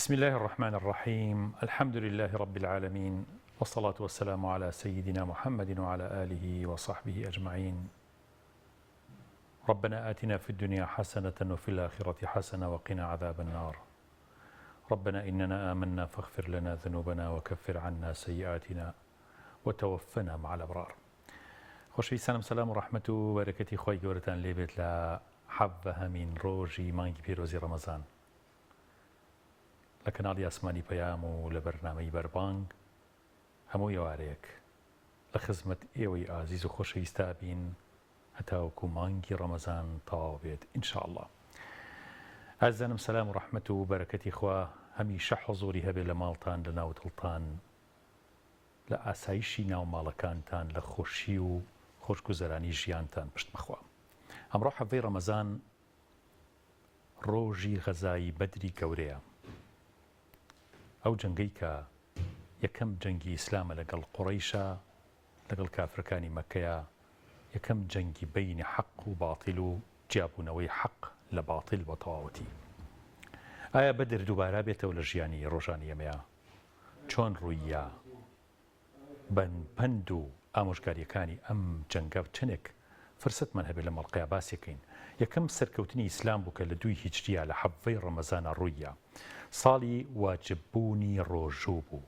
بسم الله الرحمن الرحيم. الحمد لله رب العالمين، والصلاة والسلام على سيدنا محمد وعلى آله وصحبه أجمعين. ربنا آتنا في الدنيا حسنة وفي الآخرة حسنة وقنا عذاب النار. ربنا إننا آمنا فاغفر لنا ذنوبنا وكفر عنا سيئاتنا وتوفنا مع الأبرار. خۆشەویستانم سەلام و ڕەحمەت و بەرەکەتی خۆی گەورەتان لێبێت لە حەڤەهەمین ڕۆژی مانگی پێرۆزی ڕەمەزان لە کەناڵی ئاسمانی پەیام و لە بەرنامەی بەربانگ هەموو ئێوارەیەک لە خزمەت ئێوەی ئازیز و خۆشەویستا بین هەتاوەکو مانگی ڕەمەزان تەواو بێت ئینشاءالله. ئازیزانم سەلام و ڕەحمەت و بەرەکەتی خوا هەمیشە حوزوری هەبێت لە ماڵتان، لە ناو دڵتان، لە ئاسایشی ناو ماڵەکانتان، لە خۆشی و خۆشگوزەرانی ژیانتان پشت بەخوا. ئەمڕۆ حەڤەی ڕەمەزان ڕۆژی غەزای بەدری گەورەیە، ئەو جەنگەی کە یەکەم جەنگی ئیسلامە لەگەڵ قوڕەیشە، لەگەڵ کافرەکانی مەکەیە، یەکەم جەنگی بەینی حەق و باتیل و جیابوونەوەی حەق لە باتیل بۆ تەواوەتی. ئایا بەدر دووبارە بێتەوە لە ژیانی ڕۆژانی ئێمەیە؟ چۆن ڕوویە؟ پەند و ئامۆژگاریەکانی ئەم جەنگە چنێک فرسەتمان هەبێت لە مەڵقەیە باسیەکەین. یەکەم سەرکەوتنی ئیسلام بوو کە لە 2 هیجریە لە حەڤەی ڕەمەزانە ڕوویە. ساڵی واجببوونی ڕۆژوو بوو.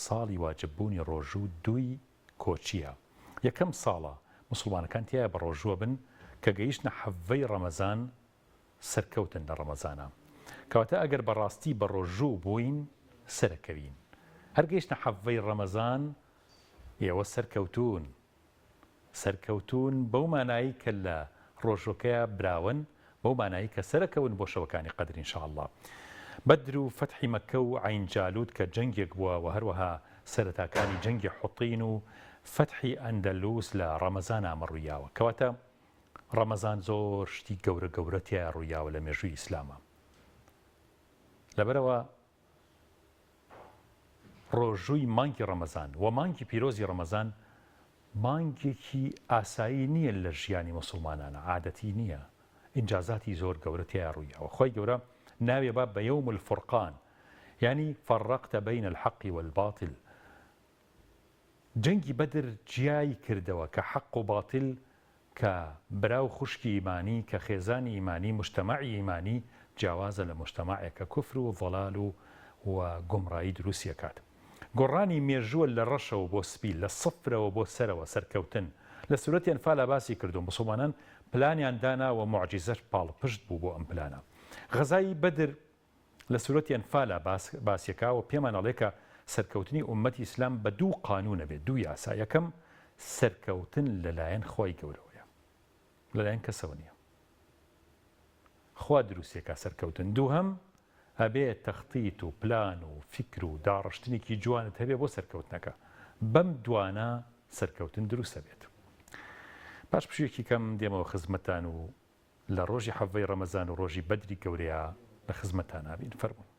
ساڵی واجببوونی ڕۆژوو 2 کۆچیە. یەکەم ساڵە موسڵمانەکان تایە بە ڕۆژووە بن کە گەیشتنە حەڤەی ڕەمەزان سەرکەوتن لە ڕەمەزانە. کەواتە ئەگەر بەڕاستی بە ڕۆژوو بووین سەرەکەوین. هەرگەیشتە حەڤەی ڕەمەزان ئێوە سەرکەوتون بەو مانایی کە لە ڕۆژۆکەیە براون، بەو مانایی کە سەرەکەون بۆ شەوەکانی قەدر ئینشاءالله. بەدر و فەتحی مەکە و عین جالوت کە جەنگێک بووە و هەروەها سەرەتاکانی جەنگی حوطین و فەتحی ئەندەلوس لە ڕەمەزان ئامەڕوویاوە. کەواتە ڕەمەزان زۆر شتی گەورە گەورەتیە ڕوویاوە لە مێژووی ئیسلامە. لەبەرەوە ڕۆژووی مانگی ڕەمەزان و مانگی پیرۆزی ڕەمەزان مانگێکی ئاسایی نییە لە ژیانی موسڵمانانە، عادەتی نییە، ئینجازاتی زۆر گەورەتیە ڕوویاوە. خۆی گەورە ناوێ بە یەوم الفورقان، یعنی فەڕەقتە بەین الحەق والباتل. جەنگی بەدر جیای کردەوە کە حەق و باتل، کە براو خوشکی ئیمانی، کە خێزانی ئیمانی، مجتەمەعی ئیمانی جیاوازە لە مجتەمەعێکە کوفر و ضەلال و گومڕایی دروستی دەکات. گۆڕانی مێژووە لە ڕەشەوە بۆ سپی، لە سفرەوە بۆ سەرەوە سەرکەوتن. لە سورەتی ئەنفال باسی کردو، موسڵمانان پلانیان دانا و موعجیزەش پاڵپشت بوو بۆ ئەم پلانە. غەزای بەدر لە سورەتی ئەنفال باسیەکە و پێمان ئەڵێ کە سەرکەوتنی ئومەتی ئیسلام بە 2 قانونە بێت، 2 یاسا. یەکەم سەرکەوتن لەلایەن خۆی گەورەوەیە، لەلایەن کەسەوە نییە، خوا دروستێکە سەرکەوتن. دووهەم هەبێت تەختیت و پلان و فکر و داڕشتنێکی جوانت هەبێ بۆ سەرکەوتنەکە. بەم دوانە سەرکەوتن دروستە بێت. باش پشوێکی کەم دێمەوە خزمەتان و لە ڕۆژی حەڤەی ڕەمەزان و ڕۆژی بەدری گەورەیە لە خزمەتان نابین. فەرموون.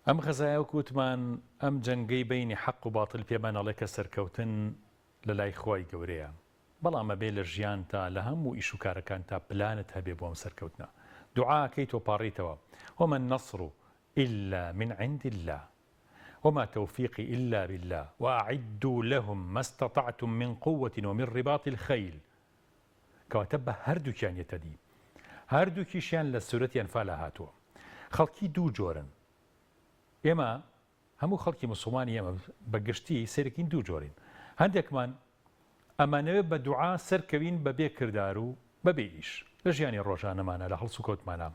ئەم غەزایە وەکوتمان ئەم جەنگەی بەینی حەق و باتڵ پێمان ئەڵێ کە سەرکەوتن لە لای خوای گەورەیە. بەڵام ئەبێ لە ژیانتا لە هەموو ئیش و کارەکانتا پلانت هەبێ بۆ ئەم سەرکەوتنە. دوعاکەی تۆ پاڕیتەوە، وما النصر إلا من عند الله وما توفيقي إلا بالله وأعدوا لهم ما استطعتم من قوة ومن رباط الخيل. کەواتە بە هەردووکیان یەتەدی، هەردووکیشیان لە سورەتی ئەنفال هاتووە. خەڵکی 2 جۆرن. ئێمە هەموو خەڵکی موسڵمانی ئێمە بەگشتی سەرێکین 2 جۆرین. هەندێکمان ئەمانەوێت بە دوعا سەرکەوین بەبێ کردار و بەبێ ئیش لە ژیانی ڕۆژانەمانە، لە هەڵسو کەوتمانە.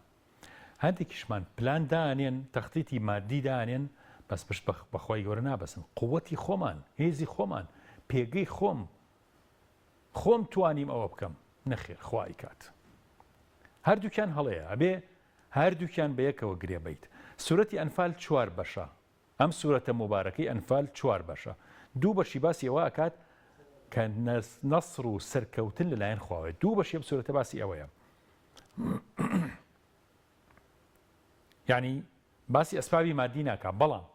هەندێکیشمان پلان دانێن، تەختیتی مادی دانێن، بەس پشت بەخوای گەورە نابەسن. قووەتی خۆمان، هێزی خۆمان، پێگەی خۆم، خۆم توانیم ئەوە بکەم نەخێر خوای کات هەردووکیان هەڵەیە ئەبێ هەردووکیان بە یەکەوە گرێبیت سورەتی ئەنفال 4 بەشە ئەم سورەتە مبارەکەی ئەنفال 4 بەشە دوو بەشی باسی ئەوە ئەکات کە نەسر و سەرکەوتن لەلایەن خواوێت دوو بەشی ئەم سورەتە باسی ئەوەیە یعنی باسی ئەسبابی مادی ناکات بەڵام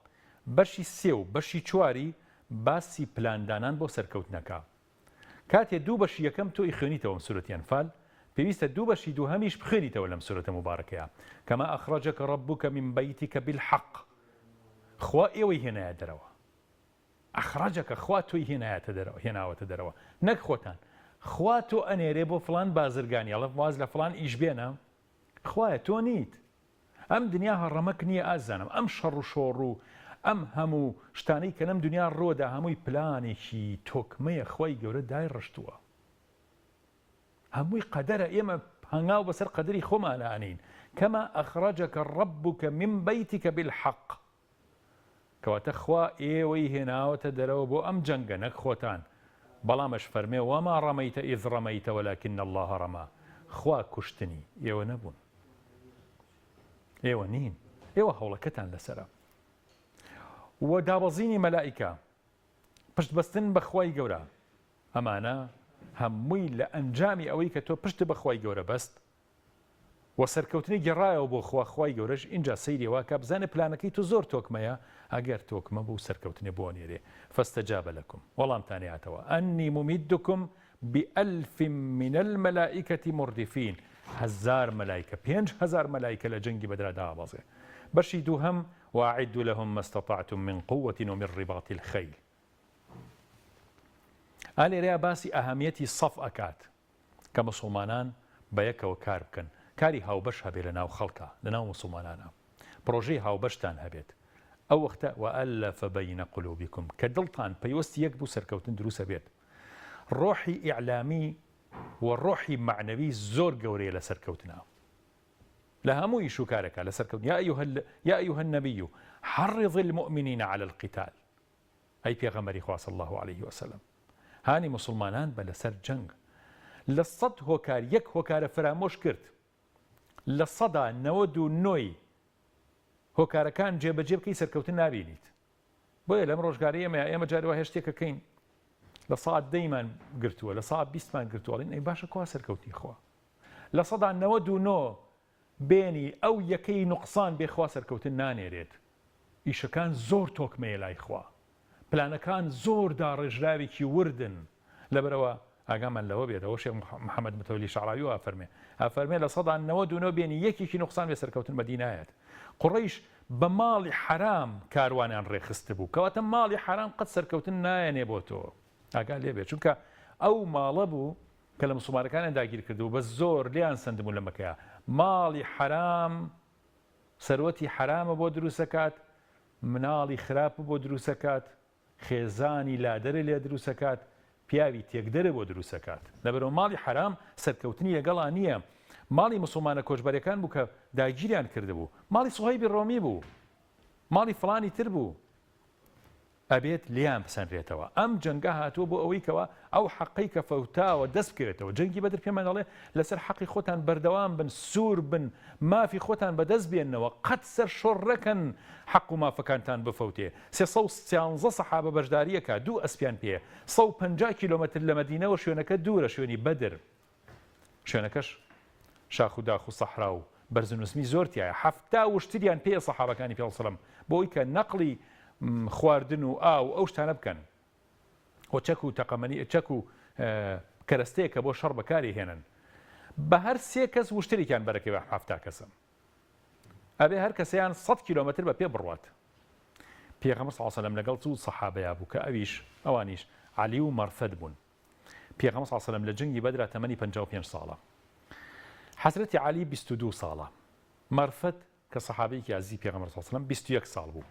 بەشی 3 و بەشی 4 باسی پلاندانان بۆ سەرکەوتنەکە کاتێ دوو بەشی یەکەم تۆی خوێنیتەوە سورەتی ئەنفال پێویستە دوو بەشی دووهەمیش بخوێنیتەوە لەم سورەتە مبارەکەیە کەما ئەخرەجەکە ڕەبوکە من بەیتیکە بالحەق خوا ئێوەی هێنایە دەرەوە ئەخرەجەکە خوا تۆی هێناوەتە دەرەوە نەک خۆتان خوا تۆ ئەنێرێ بۆ فڵان بازرگانی ئەڵە واز لە فڵان ئیش بێنە خوایە تۆ نیت ئەم دنیا هەڕەمەک نییە ئازانم ئەم شەڕ و شۆڕ و ئەم هەموو شتانەی کە لەم دنیا ڕۆدا هەمووی پلانێکی تۆکمەیە خۆی گەورە دای ڕشتووە هەمووی قەدەرە ئێمە هەنگاو بەسەر قەدەری خۆمانانین کەما ئەخرەجەکە ڕەبوکە من بەیتیکە بالحەق کەواتە خوا ئێوەی هێناوەتە دەرەوە بۆ ئەم جەنگە نەک خۆتان بەڵامەش فەرمێ وەما ڕەمەیتە ئیذ ڕەمەیتە وەلاکن الله ڕەما خوا کوشتنی ئێوە نەبوون ئێوە نین ئێوە هەوڵەکەتان لەسەرە و دابەزینی مەلائیکە پشت بەستن بە خوای گەورە ئەمانە هەمووی لە ئەنجامی ئەوەی کە تۆ پشت بە خوای گەورە بەست و سەرکەوتنی گەڕایەوە بۆ خوای گەورەش اینجا سەیرێەوە کە بزانێ پلانەکەی تو زۆر تۆکمەیە ئەگەر تۆکمە بوو سەرکەوتنێ بۆ نێرێ فاستجاب لكم وەڵامتان هاتەوە ئەنی ممیدکم بألف من الملائكة مردفين 1000 ملائكة 5000 ملائكة لە جەنگی بەدرا دابەزێ بەشی دووهەم وأعدوا لهم ما استطعتم من قوة ومن رباط الخيل ئالێرەیە باسی ئەهەمیەتی سەف ئەکات کە مسلمانان بە یەکەوە کار بکەن کاری هاوبەش هەبێت لە ناو خەڵکە لە ناو مسلمانانە پرۆژەی هاوبەشتان هەبێت ئەو وەختە وألف بين قلوبكم کە دڵتان پەیوەستی یەک بوو سەرکەوتن دروستە بێت ڕۆحی ئیعلامی و ڕۆحی معنەوی زۆر گەورەیە لە سەرکەوتنە لە هەموو ئیش و کارەکە لە سەرکەوتن یا ئەیها النبی حرض المؤمنین على القتال ئەی پێغەمبەری خوا صلی الله عليه وسلم هانی مسلمانان بە لەسەر جەنگ لە 100 هۆکار یەک هۆکارە فرامۆش کرد لە 99 هۆکارەکان جێبەجێ بکەی سەرکەوتن نابینیت بۆیە لەم ڕۆژگاری ئێمە جارێوە هێشتێکەکەین لە ساعت دەیمان گرتووە لە ساعت 20مان گرتووەڵین ئەی باشە کوا سەرکەوتی خوا لە 99 بێنی ئەو یەکەی نوقسان بێخوا سەرکەوتن نانێرێت ئیشەکان زۆر تۆکمەیە لای خوا پلانەکان زۆر داڕێژراوێکی وردن لەبەرەوە ئاگامان لەوە بێتەوە شێخ محەممەد متەوەلی شەعراوی ئەفەرمێ لە 99 بێنی یەکێکی نوقسان بێ سەرکەوتن مەدینایەت قوڕەیش بە ماڵی حرام کاروانیان ڕێخست بوو کەواتە ماڵی حرام قەت سەرکەوتن نایەنێ بۆ تۆ ئاگا لێ بێت چونکە ئەو ماڵە بوو کە لە موسڵمانەکانیان داگیر کردو بە زۆر لیان سندبوون لە مەکەیە ماڵی حرام سەروەتی حرامە بۆ دروستەکات مناڵی خراپە بۆ دروستەکات خێزانی لادەرە لێ دروستەکات پیاوی تێکدەرە بۆ دروستەکات لەبەرەوە ماڵی حرام سەرکەوتنی لەگەڵا نییە ماڵی مسلمانە کۆچبەرەکان بوو کە داگیریان کردبوو ماڵی سوهەیبی ڕۆمی بوو ماڵی فڵانی تر بوو ئەبێت لیان بسەنرێتەوە ئەم جەنگە هاتووە بۆ ئەوەی کەوە ئەو حەقەی کە فەوتاوە دەست بکەوێتەوە جەنگی بەدر پێمان دەڵێ لەسەر حەقی خۆتان بەردەوام بن سوور بن مافی خۆتان بەدەست بێننەوە قەت سەر شۆڕەکەن حەق و مافەکانتان بفەوتێ 313 سەحابە بەشداریەکە 2 ئەسپیان پێ 150 کیلۆمەتر لە مەدینەوە شوێنەکە دوورە شوێنی بەدر شوێنەکەش شاخ و داخ و سەحرا و بەرزنووسمی زۆرتیایە 70 وشتریان پێ سەحابەکانی پێ سەڵەم بۆی کە نەقلی خواردن و ئاو ئەو شتانە بکەن و چەک و تەقەمەنی چەک و کەرەستەیە کە بۆ شەڕ بەکاری هێنن بە هەر 3 کەس وشترێکیان بەرەکەوە 70 کەسە ئەبێ هەر کەسەیان 100 کیلۆمەتر بە پێ بڕوات پێغەمبەر صلی الله علیه و سلم لەگەڵ چوو سەحابەیە بوو کە ئەوانیش عەلی و مەرفەد بوون پێغەمبەر صلی الله علیه و سلم لە جەنگی بەدرا تەمەنی 55 ساڵە حەزرەتی عەلی 22 ساڵە مەرفەد کە سەحابەیەکی عەزیزی پێغەمبەر صلی الله علیه و سلم 21 ساڵ بوو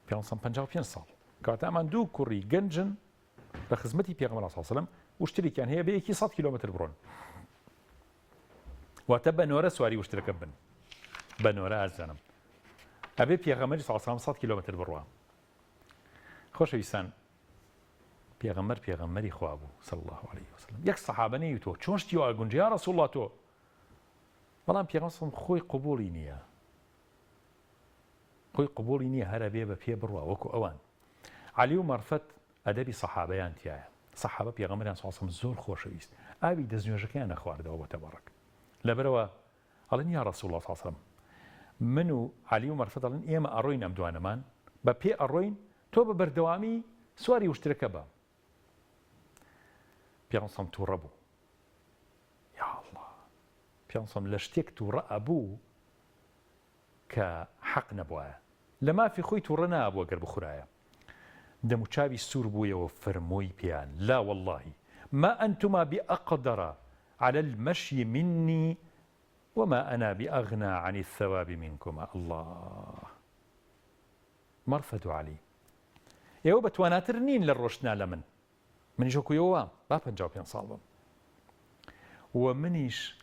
55 ساڵ کەواتە ئەمان دوو کوڕی گەنجن لە خزمەتی پێغەمبەر صلی الله علیه و سلم وشترێکیان هەیە بە 100 کیلۆمەتر بڕۆن واتە بەنۆرە سواری وشترەکە بن بەنۆرە ئازانم ئەبێ پێغەمبەری صلی الله علیه و سلم 100 کیلۆمەتر بڕوا خۆشەویستان پێغەمبەر پێغەمبەری خوا بوو صلی الله عليه وسلم. یەک سەحابە نەیوتۆ چۆن شتی وا گونجی یا ڕەسوڵ الله تۆ، بەڵام پێغەمبەر خۆی قبوڵی نییە، خۆی قبوڵی نییە هەرە بێ بە پێ بڕوا وەکو ئەوان. عەلی و مەرفەت ئەدەبی سەحابەیان تایە. سەحابە پێغەمبەریان صلی الله عليه وسلم زۆر خۆشەویست، ئاوی دەستنوێژەکەیان نەخواردەوە بۆ تەبەڕەک. لەبەرەوە ئەڵێن یا ڕەسوڵ الله صلی الله عليه وسلم من و عەلی و مەرفەت ئەڵێن ئێمە ئەڕۆین ئەم دوانەمان بە پێ ئەڕۆین تۆ بە بەردەوامی سواری وشترەکە بە. پێغەمبەر تووڕە بوو. یا الله، پێغەمبەر لە شتێک تووڕە ئەبوو کە حەق نەبوایە، لە مافی خۆی تووڕە نابووە گەر بخورایە. دەموچاوی سوور بوویەوە فەرمۆی پێیان لا والله ما أنتما بأقدر على المشي مني وما أنا بأغنى عن الثواب منكما. الله، مەرفەت و عەلی ئێوە بەتواناتر نین لە ڕۆشتنا لە منیش وەکویەوە با 55 ساڵ بم و منیش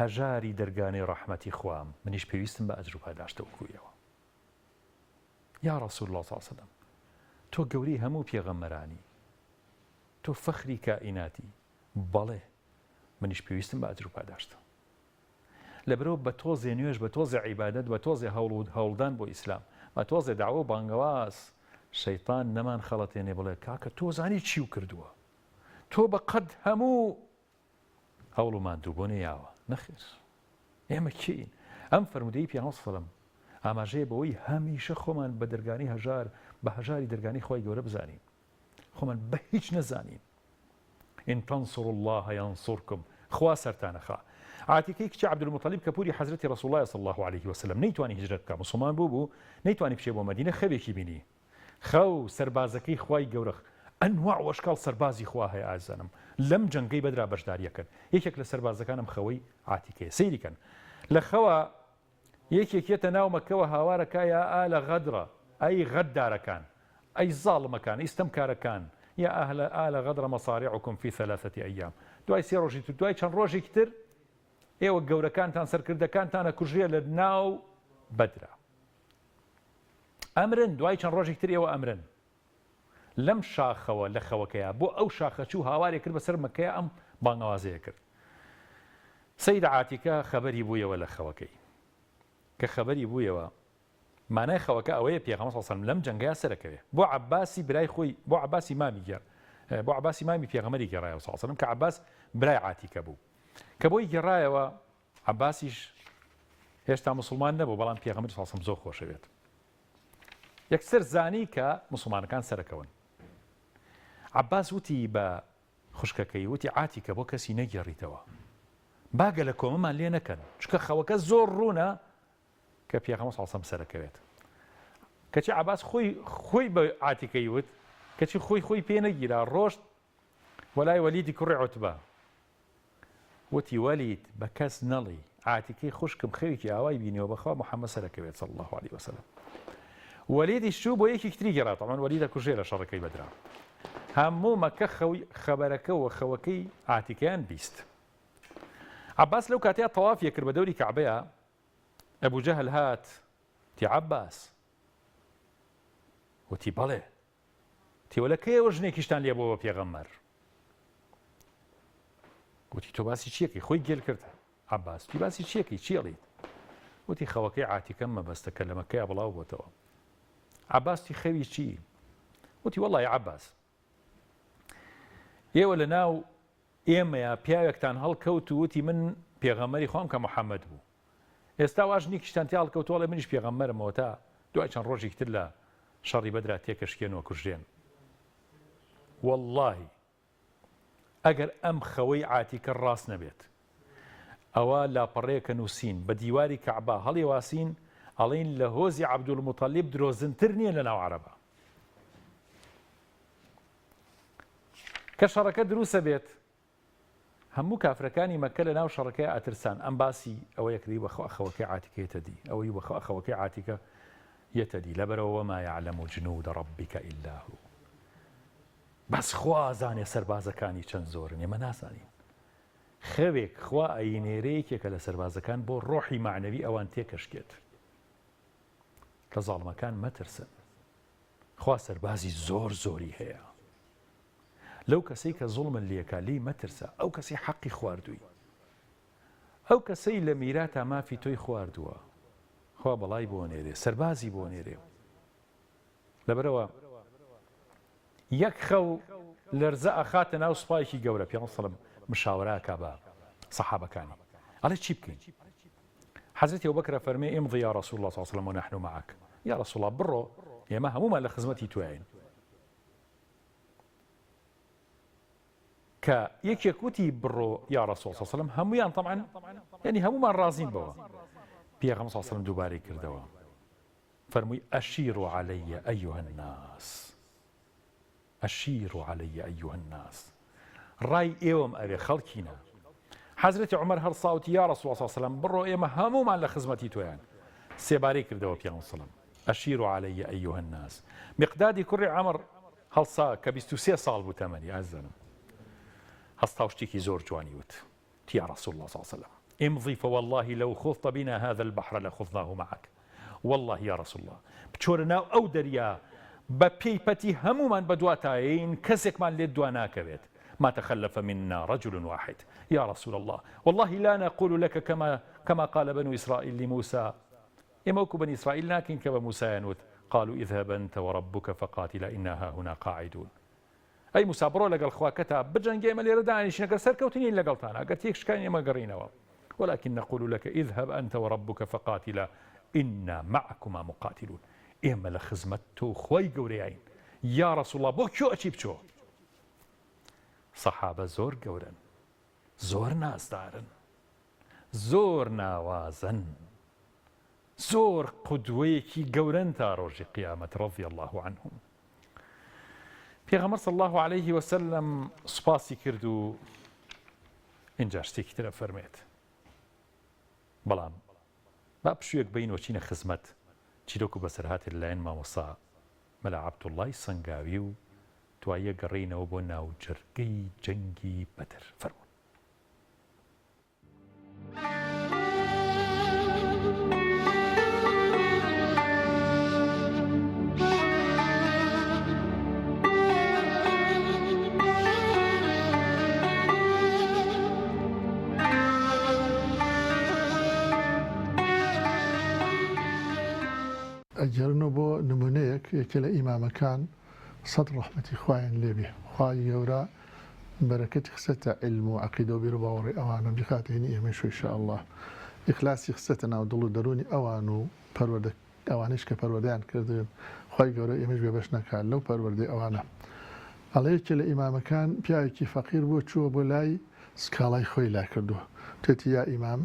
هەژاری دەرگانەی ڕەحمەتی خوام، منیش پێویستم بە ئەجر و پاداشتە وەکویەوە. یا ڕەسوڵ الله صلی الله عليه وسلم تۆ گەورەی هەموو پێغەمبەرانی، تۆ فەخری کائیناتی، بەڵێ منیش پێویستم بە ئەجر و پاداشتە. لەبەرەوە بە تۆزێ نوێژ، بە تۆزێ عیبادەت، بە تۆزێ هەوڵدان بۆ ئیسلام، بە تۆزێ داوە و بانگەواز، شەیطان نەمان خەڵەتێنێ بڵێ کاکە تۆ زانی چی و کردووە، تۆ بە قەد هەموو هەوڵمان دوو بۆ نەیاوە. نەخێر، ئێمە کین؟ ئەم فەرمودەی پێغەمبەر صلی الله عليه وسلم ئاماژەیە بەوەی هەمیشە خۆمان بە دەرگانی هەژار، بە هەژاری دەرگانی خۆی گەورە بزانین، خۆمان بە هیچ نەزانین. إن تنصروا الله ينصركم، خوا سەرتانەخا. عاتیکەی کچی عەبدولموطەلیب کە پوری حەزرەتی ڕەسوڵ الله صلی الله عليه وسلم نەیتوانی هیجرەت بکات، مسڵمان بوو نەیتوانی بچێ بۆ مەدینە، خەوێکی بینی، خەو سەربازەکەی خوای گەورە ئەنواع و ئەشکال سەربازی خوا هەیە ئازانم، لەم جەنگەی بەدرا بەشداریەکەن. یەکێک لە سەربازەکانم خەوەی عاتیکەیە، سەیریکەن لە خەوە یەکێکێتە ناو مەکەوە هاوارەکە یا ئالە غەدرە، ئەی غەددارەکان، ئەی زاڵمەکان، ئیستەمکارەکان، یا ئالە غەدرە مەصارعکم فی 3 ئەیام، دوای 3 ڕۆژی تر، دوای چەند ڕۆژێکی تر ئێوە گەورەکانتان سەرکردەکانتانە کوژێ لە ناو بەدرا. ئەمرن، دوای چەند ڕۆژێک تر ئێوە ئەمرن. لەم شاخەوە لە خەوەکەیە بۆ ئەو شاخەچوو هاوارێ کرد بەسەر مەکەیە، ئەم بانگەوازەیە کرد. سەیدە عاتیکە خەبەری بوویەوە لە خەوەکەی، کە خەبەری بوویەوە مانای خەوەکە ئەوەیە پێغەمبەر صلی الله عليه وسلم لەم جەنگەیە سەرەکەوێ بۆ عەباسی برای خۆی، بۆ عەباسی مامی گەڕ، بۆ عەباسی مامی پێغەمبەری گەڕایەوە صلی الله عليه وسلم کە عەباس برای عاتیکە بوو، کە بۆی گەڕایەوە. عەباسیش هێشتا مسلمان نەبوو، بەڵام پێغەمبەر صلی الله عليه وسلم زۆر خۆشەوێت. یەکسەر زانی کە مسلمانەکان سەرەکەون. عەباس وتی بە خوشکەکەی، وتی عاتیکە بۆ کەسی نەگێڕیتەوە، باگە لە کۆمەمان لێ نەکەن، چکە خەوەکە زۆر ڕوونە کە پێغەمبەر صلی الله عليه وسلم سەرەکەوێت. کەچی عەباس خۆی بە عاتیکەی وت، کەچی خۆی پێ نەگیرا، ڕۆشت وەلای وەلیدی کوڕی عوتبە، وتی وەلید بە کەس نەڵی عاتیکەی خوشکم خەوێکی ئاوای بینیەوە بەخوا محەممەد سەرەکەوێت صلی الله عليه وسلم. وەلیدی شوو بۆ یەکی تری گەڕا، طبعاً وەلیدە کوژێ لە شەڕەکەی بەدرا. هەموو مەکە خەبەرەکە و خەوەکەی عاتیکەیان بیست. عەباس لەو کاتەیە تەوافیە کرد بە دەوری کەعبەیە، ئەبوو جەهل هات، تی عەباس، وتی بەڵێ، تی وەلە کەیەوە ژنێکیشتان لێ بۆ بە پێغەمبەر؟ وتی تۆ باسی چیەکەی؟ خۆی گێل کرد عەباس، تی باسی چیەکەی؟ چیڵیت؟ وتی خەوەکەی عاتیکەم مەبەستە کە لە مەکەیە بڵاو بۆتەوە. عەباس تی خەوی چی؟ وتی وەڵڵی عەباس، ئێوە لە ناو ئێمەیە پیاوێکتان هەڵکەوت و وتی من پێغەمبەری خۆم کە محەممەد بوو، ئێستا وا ژنێکیشتان تێ هەڵکەوتووە، منیش پێغەمبەرمەوە، تا دوای چەند ڕۆژێکی تر لە شەڕی بەدرا تێکەشکێنەوە کوژێن. وەڵڵاهی ئەگەر ئەم خەوەی عاتیکە ڕاست نەبێت، ئەوە لاپەڕەیەکە نووسین بە دیواری کەعبە هەڵی واسین، ئەڵێن لە هۆزی عەبدولموطەلیب درۆزنتر نییە لە ناو عەرەبە. کە شەڕەکە دروستە بێت، هەموو کافرەکانی مەکە لە ناو شەڕەکەی ئەترسان، ئەم باسی ئەوەیە کردی بەخوا خەوەکەی عاتیکە یەتەدی، ئەوەی بەخوا خەوەکەی عاتیکە یەتەدی، لەبەرەوە وما يعلم جنود ربك إلا هو. بەس خوا زانێ سەربازەکانی چەند زۆرن، ئێمە نازانین. خەوێک خوا ئەینێرەیەکێکە لە سەربازەکان بۆ ڕۆحی معنەوی ئەوان تێکەشکێت. کە زاڵمەکان مەترسن، خوا سەربازی زۆر زۆری هەیە. لەو کەسەی کە زوڵمن لێکا لی مەترسە، ئەو کەسی حەقی خواردووی، ئەو کەسەی لە میراتا مافی تۆی خواردووە، خوا بەڵای بۆ نێرێ، سەربازی بۆ نێرێ. لەبەرەوە یەک خەو لەرزە ئەخاتە ناو سوپایەکی گەورە، پێ سەڵم مشاوەراکە بە سەحابەکانی، ئەڵێ چی بکەین؟ حەزرەتی ئەبوبەکر فەرمێ ئیمضی یا رەسوول الله صلی الله علیه وسلم ونحن معك، یا رەسوول الله بڕۆ، ئێمە هەمومان لە خزمەتی توێین. کە یەکێک وتی بڕۆ یا رەسوول الله صلی الله علیه وسلم، هەمویان طبعا یعنی هەمومان ڕازین بەوە. پێغەمبەر صلی الله علیه وسلم دووبارەی کردەوە، فەرمووی ئەشیروا عەلەیە ئەیها الناس، ئەشیروا عەلەیە ئەیها الناس، ڕای ئێوەم ئەوێ خەڵکینە. حەزرەتی عومەر هەڵساوتی یا رەسوول الله صلی الله علیه وسلم بڕۆ، ئێمە هەمومان لە خزمەتی تۆیان. سێبارەی کردەوە پێغەمبەر صلی الله علیه وسلم ئەشیروا عەلەیە ئەیها الناس. مقدادی کوڕی عەمر هەڵسا کە 23 ساڵ بوو تەمەنی، ئازانم هەستا شتێکی زۆر جوانی وت، یا رەسوول الله صلی الله علیه وسلم امضي فوالله لو خضت بنا هذا البحر لخضناه معك، والله يا رسول الله بچۆرە ناو ئەو دەریا بە پێیپەتی هەمومان بەدواتایین، کەسێکمان لێت دوا ناکەوێت. ما تخلف منا رجل واحد يا رسول الله والله لا نقول لك كما قال بنو إسرائيل لموسى، ئێمە وەکو بني إسرائيل ناکەین کە بە موسایان وت قالوا اذهب أنت وربك فقاتلا إنا هاهنا قاعدون. ئەی موسا بڕۆ لەگەڵ خواکەتە بجەنگێ، ئێمە لێرە دانیشتینەکە سەرکەوتنین لەگەڵتانە، ئەگەر تێک شکانی ئێمە گەڕینەوە. ولكن نقول لك اذهب أنت وربك فقاتلا إنا معكما مقاتلون. ئێمە لە خزمەت تۆ خۆی گەورەیین یا رەسوول الله، بۆ کێ ئەچی بچۆ؟ سەحابە زۆر گەورن، زۆر نازدارن، زۆر ناوازن، زۆر قودوەیەکی گەورن تا ڕۆژی قیامەت رضی الله عنهم. پێغەمبەر صلی الله عليه وسلم سوپاسی کرد و اینجا شتێکی ترە فەرمێت، بەڵام با پشوویەک بینەوە چینە خزمەت، چیرۆک و بەسەرهاتێ لەلایەن مامۆستا مەلا عەبدوڵڵای سەنگاوی و توایە گەڕینەوە بۆ ناو جەرگەی جەنگی بەدر. فەرموون. ئەگەرنەوە بۆ نمونەیەک یەکێ لە ئیمامەکان سەد ڕەحمەتی خوایان لێبێ، خوای گەورە بەرەکەتی خسەتە عیلم و عەقیدە و بیر و باوەڕی ئەوانە بخاتێنی ئێمەش ئینشاءالله، ئیخلاسی خسەتە ناو دڵ و دەرونی ئەوان و ئەوانش کە پەروەردەیان کردوێن، خوای گەورە ئێمەش بێبەش نەکات لەو پەروەردەی ئەوانە. ئەڵێ یەکێ لە ئیمامەکان پیاوێکی فەقیر بۆ چووە بۆ لای سکاڵای خۆی لا کردووە، توێتی یا ئیمام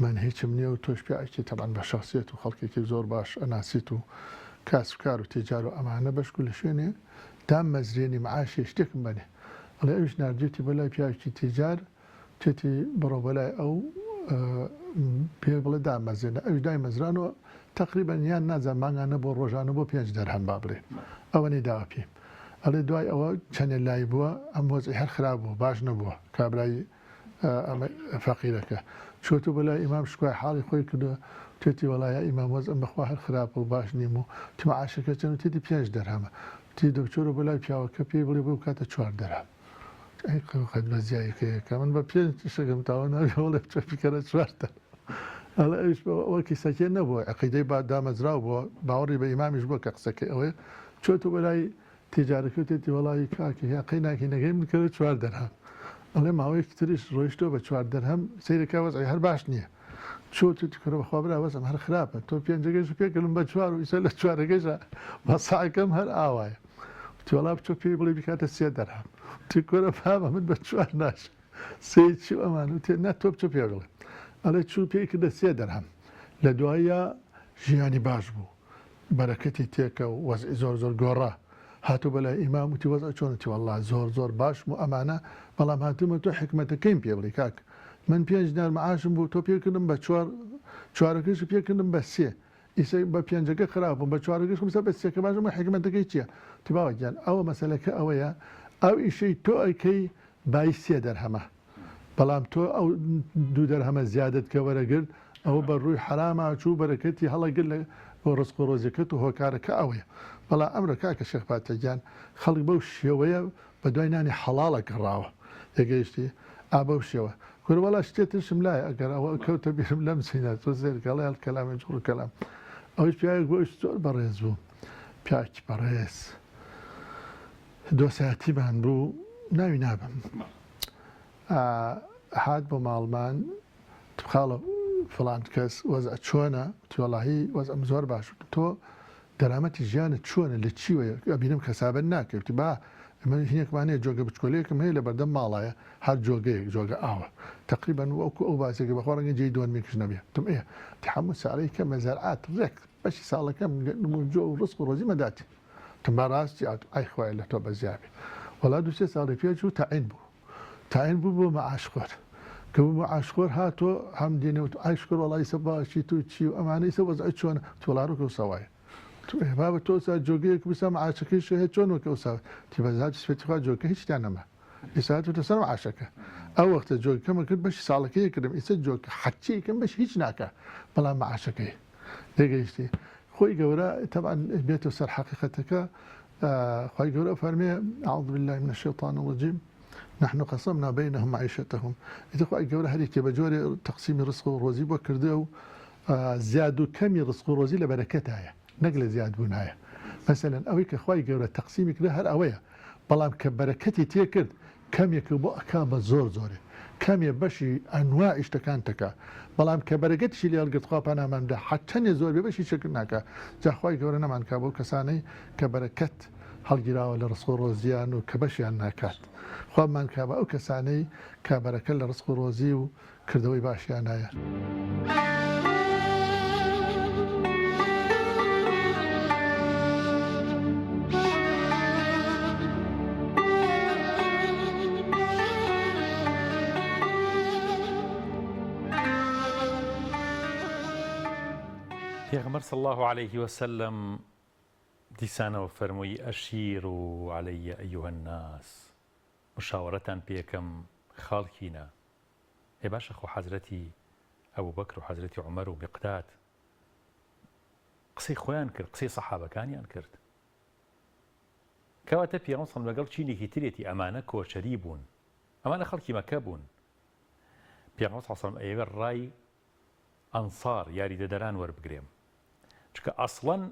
من هیچم نییە و تۆش پیاوێکی تەبعەن بە شەخسیەت و خەڵکێکی زۆر باش ئەناسیت و کاسبکار و تیجار و ئەمانە بەشکو لە شوێنێ دام مەزرێنی معاشی شتێکم بنێ. ئەڵێ ئەوش نردێتی بەلای پیاوێکی تیجار، توێتی بڕۆ بەلای ئەو پێ بڵێ دام مەزرێنە، ئەوش دای مەزرانەوە تقریبەن یان نازان مانگانە بۆ ڕۆژانە بۆ 5 دەرهەم با بڵێ، ئەوەنەی داوە پێ. ئەڵێ دوای ئەوە چەندێ لای بووە، ئەم وەزعی هەر خراپ بوو، باش نەبووە کابرای فەقیرەکە. چۆتە بەلای ئیمام شکوای حاڵی خۆی کردووە، توێتی وەڵایە ئیمام وەزعم بەخوا هەر خراپ و باش نیم و تمەعاشەکە چەند، تێتی 5 دەرهەمە. تی دکتۆرە بەلای پیاوەکە پێی بڵێ بۆ کاتە 4 دەرهەم. ئەی قەت بەزیایەکەیەکە من بە 5 شەکەم تاوە ناوی وەڵێ چۆپیکەرە 4 دەرهەم. ئەڵێ ئەوش وەکی سەکێ نەبووە، عەقیدەی دامەزراو بووە، باوەڕی بە ئیمامیش بووە کە قسەکەی ئەوەیە. چۆتە بەلای تیجارەکە و تێتی وەڵی کاکی یاقی ناکەینەکەی من کردە 4 دەرهەم. ئەڵێ ماوەیەکی تریش ڕۆیشتۆ بە 4 دەرهەم، سەیرەکە وەزعی هەر باش نییە. چۆتی کڕە بەخوا برا وەزعم هەر خراپە، تۆ 5گەیش پێکردم بە 4 و ئیسا لە 4گەیشە مەساعەکەم هەر ئاوایە. تی وەڵا بچۆ پێی بڵێ بکاتە 3 دەرهەم. تی کۆرە بابە من بە 4 ناشە. سێی چی ئەمان و تێ نا تۆ بچۆ پێ بڵێ. ئەڵێ چوو پێی کردە 3 دەرهەم. لە دوایە ژیانی باش بوو، بەرەکەتی تێکە و وەزعی زۆر زۆر گۆڕا. هاتوو بەلای ئیمام وتی وەزع چۆنەتی؟ وەڵڵا زۆر زۆر باشم و ئەمانە، بەڵام هاتوومە تۆ حکمەتەکەیم پێ بڵێ کاک، من 5 دینار مەعاشم بوو، تۆ پێکردم بە 4گەش پێکردم بە 3، ئیسا بە 5گە خراپم، بە 4گەش خمسە بە 3کە باشم، حکمەتەکەی چییە؟ تی باوەگیان ئەوە مەسەلەکە ئەوەیە، ئەو ئیشەی تۆ ئەیکەی بای 3 دەرهەمە، بەڵام تۆ ئەو 2 دەرهەمە زیادت کە وەرەگرت، ئەوە بە ڕووی حرامە چوو بەرەکەتی هەڵەگرت لە بۆ ڕزق و ڕۆزیەکەت و هۆکارەکە ئەوەیە. بەڵام ئەمرە کاکە شێخ پاتەگیان خەڵک بەو شێوەیە بە دوای نانی حەڵاڵە گەڕاوە یەگەیشتی بەو شێوە کوروەڵا شتێتشم لایە ئەگەر ئەوە کەوتە بیرم لەم سینە تۆ زێرگەڵی هەڵکەلامە جوڕ کەلام ئەوش پیاوێک بۆش زۆر بەڕێز بوو پیاکی بەڕێز دۆسایەتیمان بوو ناوی نابم هات بۆ ماڵمان خاڵە فڵان کەس وەزع چۆنە تووەڵاهی وەزعم زۆر باش تۆ دەرامەتی ژیانت چۆنە لە چیوەیە ئەبینم کەسابەت ناکەوتی با ئەمە هینێکمانەیە جۆگە بچکۆلەیەکم هەیە لە بەردەم ماڵایە هەر جۆگەیەک جۆگە ئاوە تقریبا وەکو ئەو باسێکە بەخوا ڕەنگە جێی دووەمێکش نەبێ تم ئێ تحمل ساڵەی کە مەزارعات ڕێک بەشی ساڵەکەم جۆ و ڕزق و ڕۆزی مەداتی تم ڕاستی ئای خوای لە تۆ بەزیابێ وەڵا دوو سێ ساڵی پێچ و تاعین بوو بۆ مەعاشخۆر کە بوو مەعاشخۆر هاتۆ هەم دێنەوە ئایشکۆر وەڵی سە باشی تو چی و ئەمانەی سە وەزعی چۆنە تۆڵارۆکە و سەوایە بابە تۆ جۆگەیەک بسا مەعاشەکەی شێ چۆن وەکە وسا تیبەزات سپێتیخوا جۆگە هیچیان نەما ئێستا تۆ سەر مەعاشەکە ئەو وەختە جۆگەکەمە کرد بەشی ساڵەکەی کردم ئێستا جۆگە حەچیەکەم بەش هیچ ناکە بەڵام مەعاشەکەی دەگەیشتی خۆی گەورە تەبعاً بێتەوە سەر حەقیقەتەکە خۆی گەورە فەرمێ أعوذ بالله من الشيطان الرجيم نحن قسمنا بينهم معيشتهم إذا خۆی گەورە هەرێکی بە جۆرێ تەقسیمی ڕزق و ڕۆزی بۆ کردێ و زیاد و کەمی ڕزق و ڕۆزی لە بەرەکەتایە نەک لە زیادبوونایە مەسەلەن ئەوەی کە خۆی گەورە تەقسیمی کرد هەر ئەوەیە بەڵام کە بەرەکەتی تێ کرد کەمێکە بۆ ئەکا بە زۆرێ کەمێ بەشی ئەنواعی شتەکان تەکە بەڵام کە بەرەکەتیشی لێ هەڵگرت خوا پەناماندا حەچەنێ زۆر بێ بەشی چەکرد ناکە جا خۆی گەورە نەمانکا بۆ کەسانەی کە بەرەکەت هەڵگیراوە لە ڕزق و ڕۆزیان و کە بەشیان ناکات خۆمان کا بە ئەو کەسانەی کە بەرەکەت لە ڕزق و ڕۆزی و کردەوەی باشیان هەیە. پێغەمبەر صلی الله عليه وسلم دیسانەوە فەرمووی ئەشیروا عەلەیە ئەیوهە الناس مشاوەرەتان پێکەم خاڵکینە هێ باشە خۆ حەزرەتی ئەبوبەکر و حەزرەتی عومەر و میقداد قسەی خۆیان کرد قسەی سەحابەکانیان کرد کەواتە پێغەمبەر سەڵ لەگەڵ چینێکی ترێتی ئەمانە کۆچەری بوون ئەمانە خەڵکی مەکە بوون پێغەمبەر سەڵ ئەیەوێ ڕای ئەنسار یاریدەدەران وەربگرێم چکە ئەسڵەن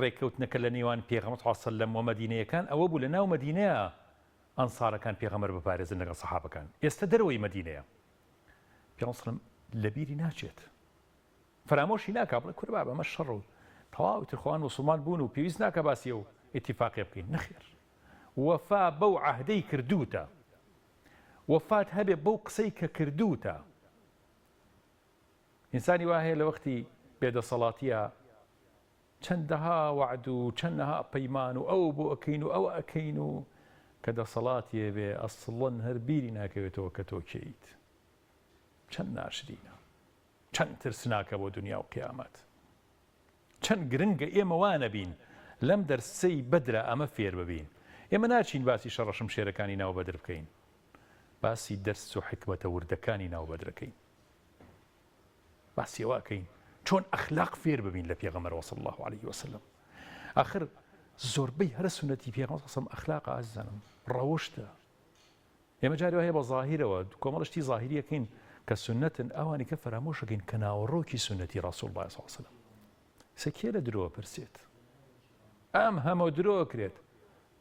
ڕێککەوتنەکە لە نێوان پێغەمبەر سەڵەم و مەدینەیەکان ئەوە بوو لە ناو مەدینەیە ئەنسارەکان پێغەمبەر بپارێزن لەگەڵ سەحابەکان ئێستا دەرەوەی مەدینەیە پێغەمبەر سەڵەم لەبیری ناچێت فەرامۆشی ناکا بڵێ کوربا بەمە شەڕ و تەواو ترخواان موسڵمان بوون و پێویست ناکە باسی و ئیتیفاقی بکەین نەخێر وەفا بەو عەهدەی کردووتە وەفات هەبێ بەو قسەی کە کردووتە ئینسانی وا هەیە لە وەختی بێدەسەڵاتیە چەندەها وعد و چەندەها پەیمان و ئەو بۆ ئەکەین و ئەو ئەکەین و کە دەسەڵاتیە بێ ئەسڵەن هەر بیری ناکەوێتەوە کە تۆ کەیت چەند ناشرینە چەند ترسناکە بۆ دنیا و قیامەت چەند گرنگە ئێمە وانە بین لەم دەرسەی بەدرە ئەمە فێر ببین ئێمە ناچین باسی شەڕەشم شێرەکانی ناو بەدر بکەین باسی دەرس و حکمەتە وردەکانی ناو بەدرەکەین باسی ئەوەکەین چۆن ئەخلاق فێر ببین لە پێغەمبەر صلی الله عليه وسلم آخر زۆربەی هەر سونەتی پێغەمبەر صلی الله ئەخلاق ئازیزانم ڕەوشتە ئێمە جارێ هەیە بە ظاهیرەوە کۆمەڵشتی ظاهریەکەین کە سنەتن ئەوانی کە فەرامۆشەکەین کە ناوەڕۆکی سنەتی ڕەسوڵ الله صلی الله عليه وسلم سەکیە لە درۆوە پرسێت ئەم هەموو درۆ کرێت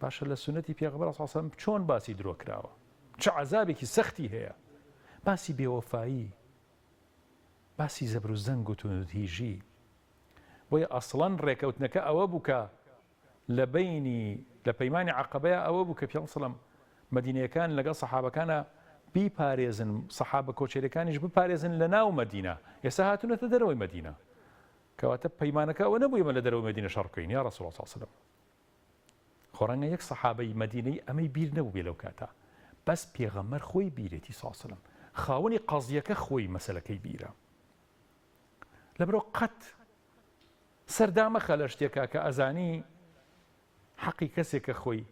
باشە لە سنەتی پێغەمبەر صلی الله عليه وسلم چۆن باسی درۆ کراوە چه عەزابێکی سەختی هەیە باسی بێوەفایی باسی زەبر و زەنگ و توندهیژی بۆیە ئەسڵەن ڕێکەوتنەکە ئەوە بوو کە لە پەیمانی عەقەبەیە ئەوە بوو کە پێغەمبەر سەڵەم مەدینەیەکان لەگەڵ سەحابەکانە بیپارێزن سەحابە کۆچەریەکانیش بپارێزن لە ناو مەدینە ئێستا هاتوونەتە دەرەوەی مەدینە کەواتە پەیمانەکە ئەوە نەبوو ئێمە لە دەرەوەی مەدینە شەڕ بکەین یا ڕەسوڵ الله صلی الله علیه وسلم خۆ ڕەنگە یەک سەحابەی مەدینەی ئەمەی بیر نەبوو بێ لەو کاتە بەس پێغەمبەر خۆی بیرێتی صلی الله علیه وسلم خاوەنی قەزیەکە خۆی مەسەلەکەی بیرە لەبەرەوە قەت سەردامەخە لە شتێکە کە ئەزانی حەقی کەسێکە خۆی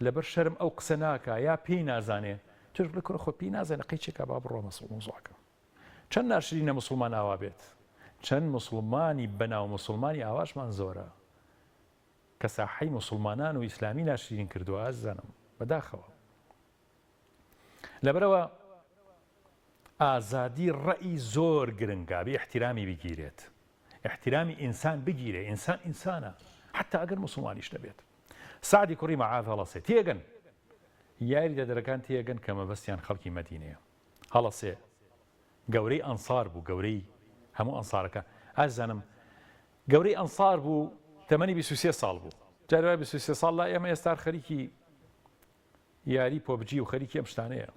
لەبەر شەرم ئەو قسە ناکە یا پێی نازانێ توش بڵێ کوڕە خۆ پێی نازانێ قەیچێکە با بڕۆ مۆزوعەکە چەند ناشرینە موسڵمان ئاوا بێت چەند موسڵمانی بەناو موسڵمانی ئاواشمان زۆرە کە ساحەی موسڵمانان و ئیسلامی ناشرین کردووە ئازانم بەداخەوە. لەبەرەوە ئازادی ڕەئی زۆر گرنگە بێ احتیرامی بگیرێت، احتیرامی ئینسان بگیرێ، ئینسان ئینسانە حتا ئەگەر موسڵمانیش دەبێت. سعدی کوڕی مەعاذ هەڵەسێ تێگەن، یاری دەدەرەکان تێگەن کە مەبەستیان خەڵکی مەدینەیە. هەڵەسێ گەورەی ئەنسار بوو، گەورەی هەموو ئەنسارەکە. ئازانم گەورەی ئەنسار بوو، تەمەنی 23 ساڵ بوو. جارێ 23 ساڵ لا ئێمە ئێستا خەریکی یاری پۆبجی و خەریکی ئەم شتانەیە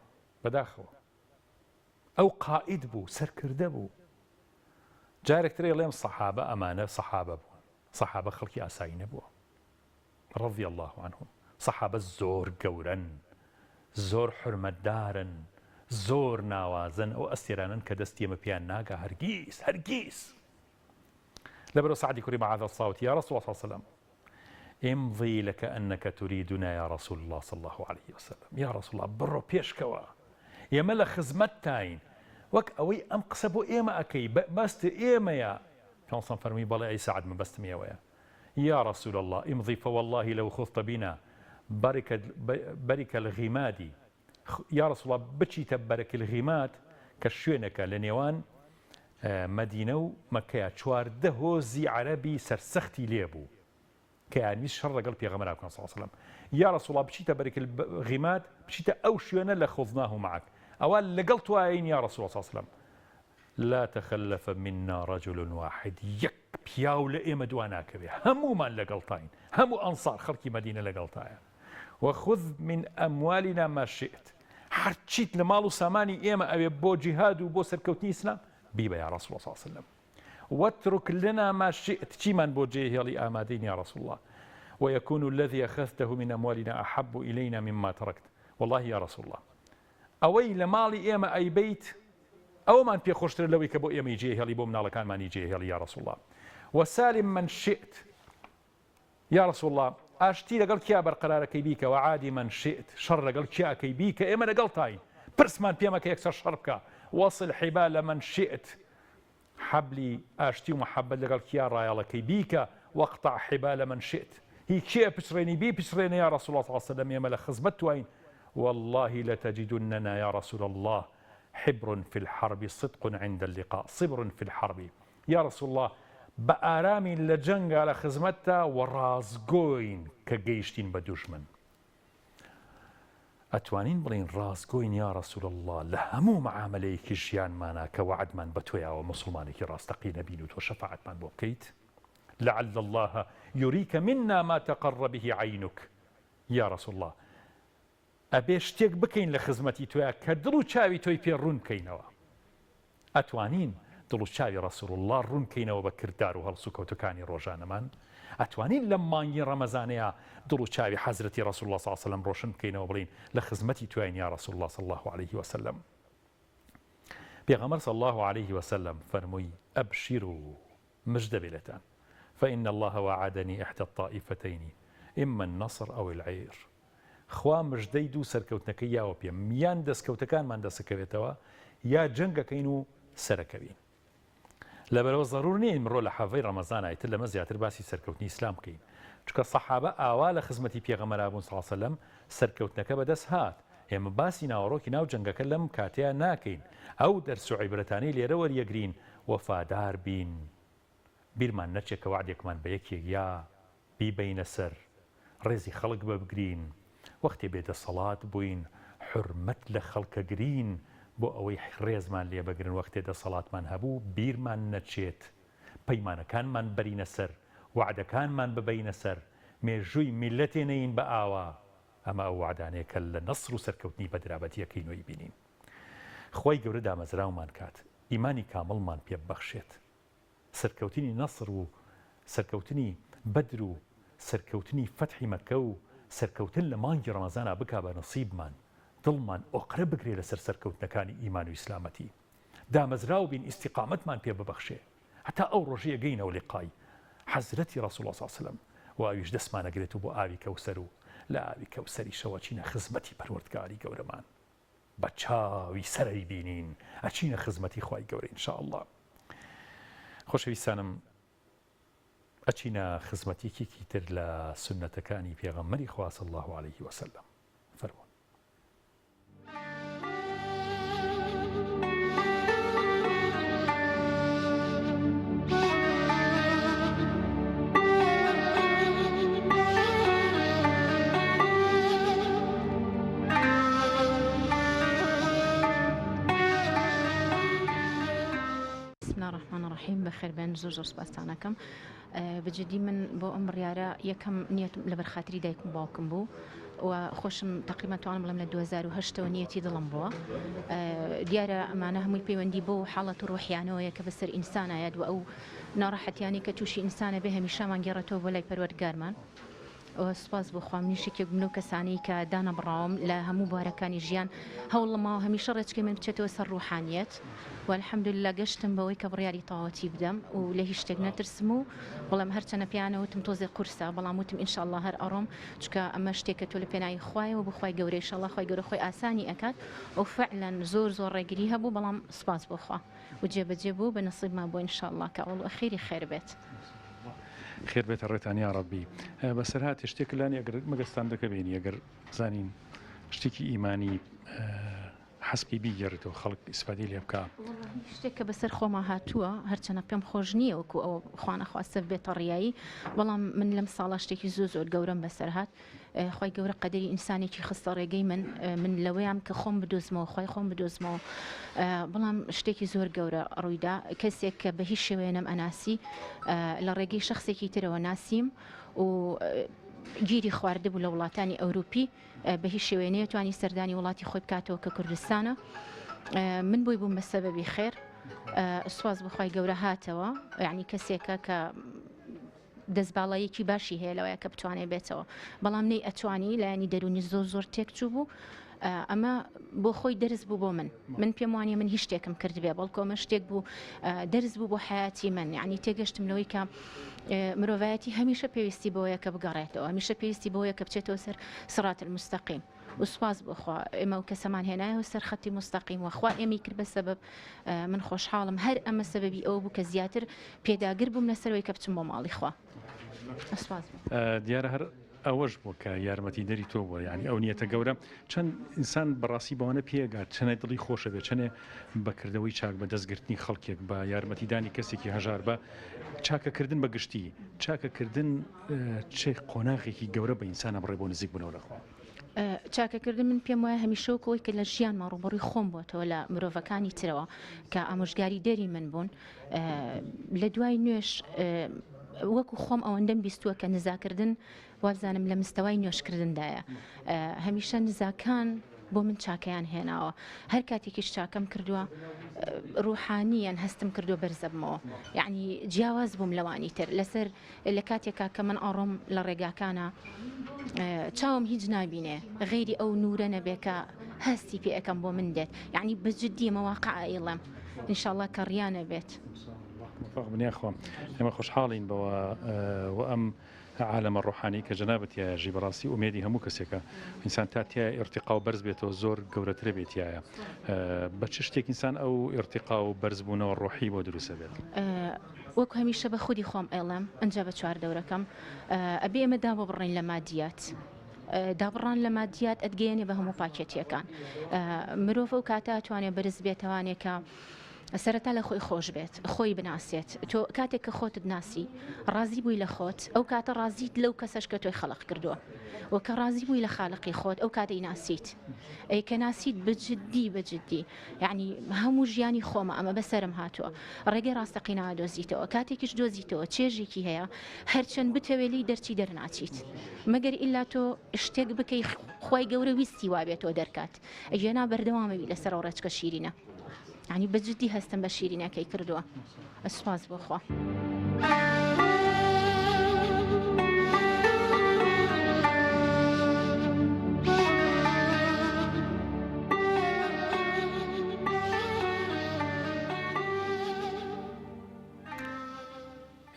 بەداخەوە. ئەو قائید بوو، سەرکردە بوو. جارێکترێ لێم سەحابە ئەمانە سەحابە بوون، سەحابە خەڵکی ئاسایی نەبووە ڕەضی الله عنهم. سەحابە زۆر گەورەن، زۆر حورمەتدارن، زۆر ناوازن، ئەو ئەستێرانن کە دەستی ئێمە پێیان ناگا هەرگیز. لەبەرەوە سعدی کوڕی مەعاذ ساوتی یا رسول الله صلی الله عليه وسلم امضي لكأنك تريدنا يا رسول الله صلى الله عليه وسلم. يا رسول الله بڕۆ پێشکەوە، ئێمە لە خزمەتتاین، وەک ئەوەی ئەم قسە بۆ ئێمە ئەکەی، بەست ئێمەیە. پێغەمبەر فەرمووی بەڵێ ئەی سعد من بەستم ئێوەیە. يا رسول الله امضي فوالله لو خضت بنا برك الغماد. يا رسول الله بچیتە بەرەک الغیمات کە شوێنەکە لە نێوان مەدینە و مەکەیە، 14 هۆزی عەرەبی سەرسەختی لێبوو کە یانیش شەڕ لەگەڵ پێغەمبەر ئاکرام صلی الله عليه وسلم. يا رسول الله بچیتە بەرەک الغیمات، بچیتە ئەو شوێنە لە خضناه معك، ئەوە لەگەڵ توایین یا رسول الله صلی الله عليه وسلم. لا تخلف منا رجل واحد، یەک پیاو لە ئێمە دوا ناکەوێ، هەموومان لەگەڵتاین، هەموو ئەنسار خەڵکی مەدینە لەگەڵتایە. وخذ من أموالنا ما شئت، هەرچیت لە ماڵ و سامانی ئێمە ئەوێ بۆ جیهاد و بۆ سەرکەوتنی ئیسلام بیبە یا رسول الله صلی الله عليه وسلم. واترك لنا ما شئت، چیمان بۆ جێهێڵی ئامادەین یا رسول الله. ويكون الذي أخذته من أموالنا أحب إلينا مما تركت. والله يا رسول الله ئەوەی لە ماڵی ئێمە ئەیبەیت ئەوەمان پێ خۆشترە لەوەی کە بۆ ئێمەی جێهێڵی، بۆ مناڵەکانمانی جێهێڵی یا رسول الله. وسالم من شئت، یا رسول الله ئاشتی لەگەڵ کیا بەرقەرارەکەی بیکە، وعادی من شئت، شەڕ لەگەڵ کیاکەی بیکە، ئێمە لەگەڵتاین، پرسمان پێمەکە یەکسەر شەڕ بکە. وصل حبال من شئت، حەبلی ئاشتی و محەبەت لەگەڵ کیا ڕایەڵەکەی بیکە. وەقطع حبال من شئت، هی کێ پچڕێنی بی پچڕێنە یا رسول الله صلی الله عليه وسلم، ئێمە لە خزمەت توین. والله لتجدننا يا رسول الله حبر في الحرب صدق عند اللقاء، صبر في الحرب. يا رسول الله بآرامی لە جەنگا لە خزمەتتا و ڕازگۆین کە گەیشتین بە دوژمن. ئەتوانین بڵین ڕازگۆین یا رسول الله لە هەموو معاملەیەکی ژیانمانە کە وعدمان بە تۆیەوە مسلمانێکی ڕاستەقی نەبین و تۆ شەفاعەتمان بۆ بکەیت. لعل الله يريك منا ما تقر به عينك. يا رسول الله ئەبێ شتێک بکەین لە خزمەتی تۆیە کە دڵ و چاوی تۆی پێ ڕوون بکەینەوە. ئەتوانین دڵ و چاوی رسول الله ڕوون بکەینەوە بە کردار و هەڵسو کەوتەکانی ڕۆژانەمان. ئەتوانین لەم مانگی ڕەمەزانەیە دڵ و چاوی حەزرەتی رسول الله صلی الله عليه وسلم ڕۆشن بکەینەوە بڵین لە خزمەتی توین یا رسول الله صلی الله عليه وسلم. پێغەمبەر صلی الله عليه وسلم فەرمووی ئەبشیروا مژدە بێتان، فإن الله وعدني إحدى الطائفتين إما النصر أو العير. خوا مژدەی دوو سەرکەوتنەکەی یاوە پێم، یان دەستکەوتەکانمان دەسەکەوێتەوە یا جەنگەکەین و سەرەکەوین. لەبەرەوە ضرور نییە مرۆ لە حەڤەی ڕەمەزان ئایتر لەمە زیاتر باسی سەرکەوتنی ئیسلام بکەین، چونکە سەحابە ئاوا لە خزمەتی پێغەمبەر بوون صلی الله عليه وسلم سەرکەوتنەکە بەدەست هات. ئێمە باسی ناوەڕۆکی ناو جەنگەکە لەم کاتەیە ناکەین، ئەو دەرس و عیبرەتانەی لێرە وەریەگرین، وەفادار بین، بیرمان نەچێت کە وعدێکمان بە یەکێک یا بیبەینە سەر، ڕێزی خەڵک ببگرین، وەختێ بێدەسەڵات بووین، حورمەت لە خەڵکەگرین بۆ ئەوەی ڕێزمان لێ بگرن، وەختێ دەسەڵاتمان هەبوو بیرمان نەچێت، پەیمانەکانمان بەرینە سەر، وعدەکانمان ببەینە سەر، مێژووی میلەتێ نەین بە ئاوا. ئەمە ئەو وعدانەیە کە لە نەسر و سەرکەوتنی بەدرابەتیەکەی نوێی بینین. خۆی گەورە دامەزراومان کات، ئیمانی کامڵمان پێ ببەخشێت، سەرکەوتنی نەسر و سەرکەوتنی بەدر و سەرکەوتنی فەتحی مەکە و سەرکەوتن لە مانگی ڕەمەزانە بکا بە نەسیبمان، دڵمان ئۆقرە بگرێ لەسەر سەرکەوتنەکانی ئیمان و ئیسلامەتی، دامەزراو بین ئیستیقامەتمان پێ ببەخشێ، هەتا ئەو ڕۆژەیە گەینەوە لقای حەزرەتی رسول الله صلی الله عليه وسلم و ئاویش دەستمانەگرێت و بۆ ئاوی کەوسەر و لە ئاوی کەوسەری شەوە چینە خزمەتی پەروەردگاری گەورەمان، بە چاوی سەرەی بینین ئەچینە خزمەتی خوای گەورە ئینشاء الله. خۆشەویستانم، ئەچینە خزمەتێکێکی تر لە سنەتەکانی پێغەمبەری خوا صلی الله عليه وسلم. فەرموون. بەخێر بێن زۆر سوپاسانەکەم بەجددی من بۆ ئەم بڕیارە یەکەم نیەتم لە بەرخاتری دایکم باوکم بوو و خۆشم تقریبا توانم بڵێم لە 2008ەوە نیەتی دڵم بووە دیارە ئەمانە هەمووی پەیوەندی بۆ حاڵەت و ڕۆحیانەوەیە کە بەسەر ئینسانایەت و ئەو ناڕەحەتیانی کە تووشی ئینسانە بێ هەمیشەمان گێڕێتەوە بۆ لای پەروەردگارمان. سپاس بۆ خوا منیشێکی بن و کەسانی کە دانە بڕاوم لە هەموو بارەکانی ژیان هەوڵمەوە هەمیشە ڕێچکەی من بچێتەوە سەر ڕوحانیەت و الحەمدولله گەشتم بەوەی کە بڕیاری تەواوەتی بدەم و لە هیچ شتێک نەترسم و بەڵام هەرچەنە پیانەوتم تۆزێ قورسە بەڵام وتم ئینشاءالله هەر ئەڕۆم چکە ئەمە شتێکە تۆ لە پێناوی خوایەوە بخوای گەورەی ئینشاءالله خوای گەورە خۆی ئاسانی ئەکات و فعلا زۆر ڕێگری هەبوو بەڵام سپاس بۆ خوا و جێبەجێ بوو بە نەسیبمان بۆ ئینشاءالله کە ئەوڵ ئەخیری خێر بێت. خێر بێتە ڕێتان یا ڕەبی. بەسەرهاتی شتێک لانی ئەگەر مەگەستان دەکەبێنی ئەگەر زانین شتێکی ئیمانی حەسبی بیگەڕێتەوە خەڵک ئیسفادەی لێ بکە. شتێک کە بەسەر خۆما هاتووە هەرچەنە پێم خۆش نییە وەکو ئەو خوانەخواستە بێتە ڕیایی بەڵام من لەم ساڵە شتێکی زۆر گەورەم بەسەر هات خی گەورە قەدەری ئینسانێکی خستە ڕێگەی من لەوەیان کە خۆم بدۆزمەوە خی خۆم بدۆزمەوە بەڵام شتێکی زۆر گەورە ڕوویدا کەسێک کە بە هیچ شێوەیە نەم ئەناسی لە ڕێگەی شخصێکی ترەوە ناسیم و گیری خواردبوو لە وڵاتانی ئەوروپی بە هیچ شێوەیە نەیەتوانی سەردانی وڵاتی خۆی بکاتەوە کە کوردستانە من بۆی بووم بە سەبەبی خێر سواز بخوای گەورە هاتەوە یعنی کەسێکە کە دەستباڵایەکی باشی هەیە لەوەیە کە بتوانێت بێتەوە بەڵام نەی ئەتوانی لایانی دەرونی زۆر تێکچوو بوو ئەمە بۆ خۆی دەرز بوو بۆ من پێم وانە من هیچ شتێکم کرد بێ بەڵکۆمە شتێک بوو دەرز بوو بۆ حیاتی من یعنی تێگەشتم لەوەی کە مرۆڤایەتی هەمیشە پێویستی بەوەیە کە بگەڕێتەوە هەمیشە پێویستی بەوەیە کە بچێتەوە سەر سڕات المستەقیم وسپاس بخوا ئێمە و کەسەمان هێنایەوە سەر خەتی مستەقیم وەخوا ئێمەی کرد بە سەبەب من خۆشحاڵم هەر ئەمە سەبەبی ئەوە بوو کە زیاتر پێداگر بووم لەسەرەوەی کە بچم بۆ ماڵی خوا. دیارە هەر ئەوەش بوو کە یارمەتی دەری تۆ بووە یعنی ئەو نیەتە گەورە چەند ئینسان بەڕاستی بەوانە پێگات چەنە دڵی خۆشە بێت چەنێ بەکردەوەی چاک بە دەستگرتنی خەڵکێک بە یارمەتیدانی کەسێکی هەژار بە چاکەکردن بە گشتی چاکەکردن چێ قۆناغێکی گەورە بە ئینسانە بڕێ بۆ نزیک بوونەوە لەخوا. چاکەکردن من پێم وایە هەمیشەوەکەوەی کە لە ژیانمان ڕوبەڕووی خۆم بۆتەوە لە مرۆڤەکانی ترەوە کە ئامۆژگاری دەری من بوون لە دوای نوێش وەکو خۆم ئەوەندەم بیستووە کە نزاکردن وابزانم لە مستەوای نوێشکردندایە هەمیشە نزاکان بۆ من چاکەیان هێناوە هەر کاتێکیش چاکەم کردووە ڕوحانیان هەستم کردو بەرزەبمەوە یعنی جیاواز بووم لەوانی تر لەسەر لە کاتێکا کە من ئاڕۆم لە ڕێگاکانە چاوم هیچ نابینێ غیری ئەو نورە نەبێ کە هەستی پێ ئەەکەم بۆ من دێت یعنی بەجددی مەواقع ئیڵم ئینشاءالله کە ڕیانە بێت. بنیاخۆم ئێمە خۆشحاڵین بەوە و ئەم عالەمە ڕوحانی کە جەنابەت یاژی بەڕاستی ئومێدی هەموو کەسێکە ئینسان تاتیای ئێرتیقا و بەرز بێتەوە زۆر گەورەترە بێتیایە بە چ شتێک ئینسان ئەو ئێرتیقا و بەرزبوونەوە ڕوحی بۆ دروستە بێت. وەکو هەمیشە بە خودی خۆم ئێڵم ئەنجا بە چوار دەورەکەم ئەبێ ئێمە دا بڕێن لە مادیات دابڕان لە مادیات ئەدگەیەنێ بە هەموو پاکێتیەکان مرۆڤ و کاتە ئەتوانێت بەرز بێتەوانێکە سەرەتا لە خۆی خۆش بێت خۆی بناسێت تۆ کاتێک کە خۆتت ناسی ڕازی بووی لە خۆت ئەو کاتە ڕازیت لەو کەسەش کە تۆی خەڵق کردووە وەکە ڕازی بووی لە خالقی خۆت ئەو کاتەی ناسیت ئەی کە ناسیت بجددی یعنی هەموو ژیانی خۆمە ئەمە بەسرم هاتووە ڕێگەی ڕاستەقینەوە دۆزیتەوە کاتێکیش دۆزیتەوە چێژێکی هەیە هەرچەند بتەوێلی دەرچی دەرناچیت مەگەر ئیلا تۆ شتێک بکەی خۆی گەورە ویستی وابێتەوە دەرکات ئەژێنا بەردەوامەوی لەسەر ئەو ڕێچکە شیرینە يعني بجدي هستم بشيرين كي كردوا اسواز بخوا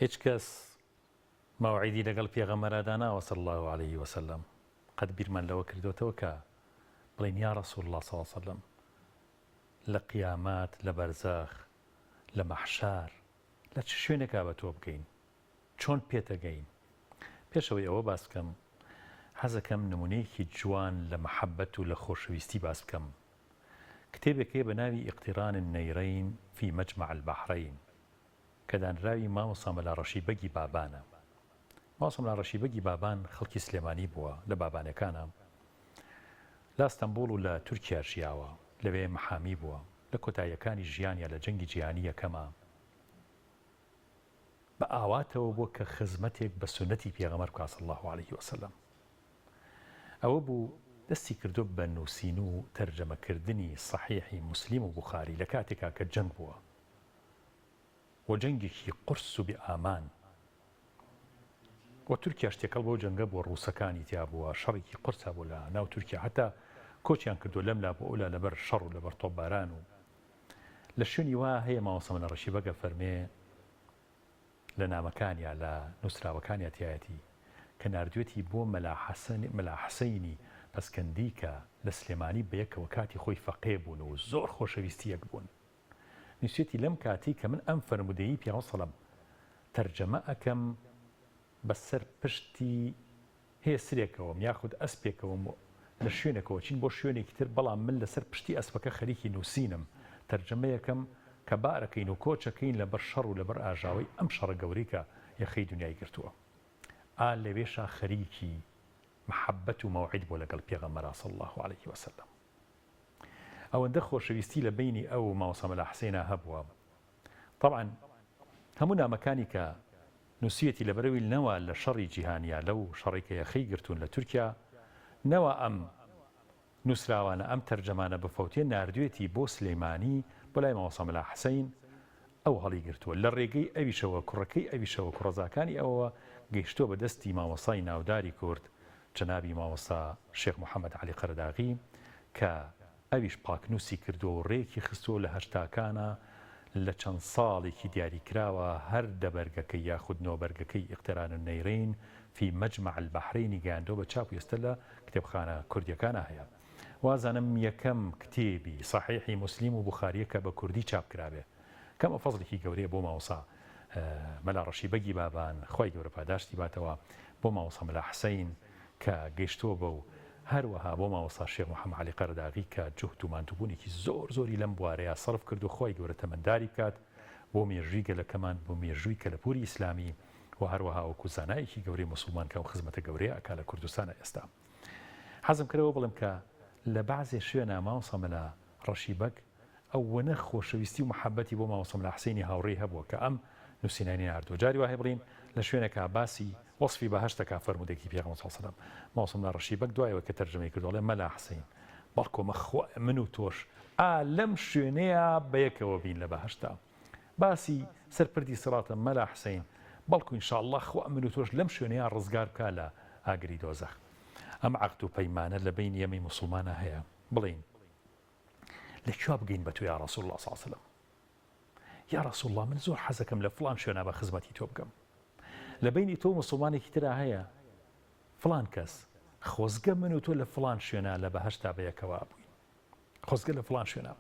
هیچ کەس مەوعیدی لەگەڵ پێغەمبەرەدانا وصلى الله عليه وسلم قەت بیرمان لەوە کردوتەوە کە بڵێن یا رسول الله صلى الله عليه وسلم لە قیامات لە بەرزەخ لە مەحشار لە چ شوێنێکا بە تۆ بکەین چۆن پێتەگەین. پێشەوەی ئەوە باس بکەم حەزەکەم نمونەیەکی جوان لە مەحەبەت و لە خۆشەویستی باس بکەم. کتێبێکی بە ناوی ئیقتیران النەیرەین فی مەجمع البەحرەین کە دانراوی مامۆستا مەلا ڕەشیبەگی بابانە. مامۆستا مەلا ڕەشیبەگی بابان خەڵکی سلێمانی بووە لە بابانەکانە، لە ئەستەمبوڵ و لە تورکیا ژیاوە، لەوێ مەحامی بووە لە کۆتاییەکانی ژیانیا لە جەنگی جیهانی یەکەمە. بە ئاواتەوە بووە کە خزمەتێک بە سونەتی پێغەمبەر بکات صلی الله علیه وسلم. ئەوە بوو دەستی کردو بە نووسین و تەرجەمەکردنی سەحیحی موسلیم و بوخاری لە کاتێکا کە جەنگ بووە و جەنگێکی قورس و بئامان و تورکیا شتێکەڵ بۆ جەنگە بۆ ڕووسەکانی تیا بووە، شەڕێکی قورسا بوو لە ناو تورکیا، هەتا کۆچیان کردو لەم لا بۆ ئەولا لەبەر شەڕ و لەبەر تۆپباران و لە شوێنی وا هەیە مامۆستا مەلا ڕەشیبەگە فەرمێ لە نامەکانیا لە نووسراوەکانیا تایەتی کە ناردوێتی بۆ مەلا حەسەینی پەسکەندی کە لە سلێمانی بەیەکەوە کاتی خۆی فەقێ بوون و زۆر خۆشەویستی یەک بوون. نووسێتی لەم کاتی کە من ئەم فەرمودەیی پێغەمبەر سەڵەم تەرجەمە ئەکەم بەسەر پشتی هەیە سرێکەوەم یاخود ئەسپێکەوەم لە شوێنێکەوە چین بۆ شوێنێکی تر، بەڵام من لەسەر پشتی ئەسپەکە خەریکی نووسینم تەرجەمەیەکەم کە بارەکەین و کۆچەکەین لەبەر شەڕ و لەبەر ئاژاوی ئەم شەڕە گەورەی کە یەخەی دنیای گرتووە. لەوێشا خەریکی محەبەت و مەوعید بۆ لەگەڵ پێغەمبەر صلی الله علیه وسلم. ئەوەندە خۆشەویستی لە بینی ئەو مامۆستا مەلا حسەینە هەبووە. طبعا هەموو نامەکانی کە نووسیەتی لەبەرەوەی نەوە لە شەڕی جیهانیا لەو شەڕی کە یەخەی گرتوون لە تورکیا نەوە ئەم نووسراوانە ئەم تەرجەمانە بفەوتێ ناردوێتی بۆ سلەیمانی بۆ لای مامۆستا مەلا حسەین ئەو هەڵی گرتووە. لە ڕێگەی ئەویشەوە کوڕەکەی ئەویشەوە کوڕەزاکانی ئەوە گەیشتووە بە دەستی مامۆستای ناوداری کورد جەنابی مامۆستا شێخ محەممەد عەلی قەرداغی کە ئەویش پاکنووسی کردووە و ڕێکی خستووە لە هەشتاکانە لە چەند ساڵێکی دیاریکراوە هەر دەبەرگەکەی یاخود نۆبەرگەکەی ئیقتیران النەیرەین فی مەجمع البەحرەینی گەیاندۆ بە چاپ و ئێستا لە کتێبخانە کوردیەکانە هەیە. وازانم یەکەم کتێبی سەحیحی موسلیم و بوخاریە کە بە کوردی چاپ کرابێ. کەمە فەزڵێکی گەورەیە بۆ مامۆستا مەلا ڕەشیبەگی بابان، خۆی گەورە پاداشتی باتەوە، بۆ مامۆستا مەلا حسەین کە گەیشتووە بەو، هەروەها بۆ مامۆستا شێخ محەممەد عەلی قەرداغی کە جوهد و ماندووبوونێکی زۆری لەم بوارەیە سەرف کرد و خۆی گەورە تەمەنداری بکات بۆ مێژووی گەلەکەمان، بۆ مێژووی کەلەپوری ئیسلامی و هەروەها وەکو زانایەکی گەورەی موسڵمان کە و خزمەتە گەورەیە ئەکا لە کوردستانە ئێستا. حەزم کردەوە بڵێم کە لە بەعزێ شوێنە مامۆستا مەلا ڕەشیبەگ ئەوەنە خۆشەویستی و محەبەتی بۆ مامۆستا مەلا حسەینی هاوڕێی هەبووە کە ئەم نووسینانی ناردووە. جاری وای بڵین لە شوێنێکا باسی وەصفی بەهەشتەکە فەرمودێکی پێغەمبەر صلی الله علیه و سلم مامۆستا مەلا ڕەشیبەگ دوایەوە کە تەرجەمەی کردو دەڵێ مەلا حسەین بەڵکۆمە من و تۆش لەم شوێنەیە بەیەکەوە بین لە بەهەشتا. باسی سەرپردی سڵاتە مەلا حسەین بەڵکو ئینشاءالله خوا من و تۆش لەم شوێنەیە ڕزگار بکا لە ئاگری دۆزەخ. ئەم عەقد و پەیمانە لە بینی ئێمەی موسڵمانە هەیە. بڵین لەکوێ بگەین بە تۆ یا ڕەسوول الله صلی الله علیه و سلم؟ یا ڕەسوول الله من زۆر حەزەکەم لە فڵان شوێنە بە خزمەتی تۆ بکەم. لە بینی تۆ موسڵمانێکی ترا هەیە فڵان کەس خۆزگە من و تۆ لە فڵان شوێنە لە بەهەشتا بەیەکەوە بووین، خۆزگە لە فڵان شوێنە.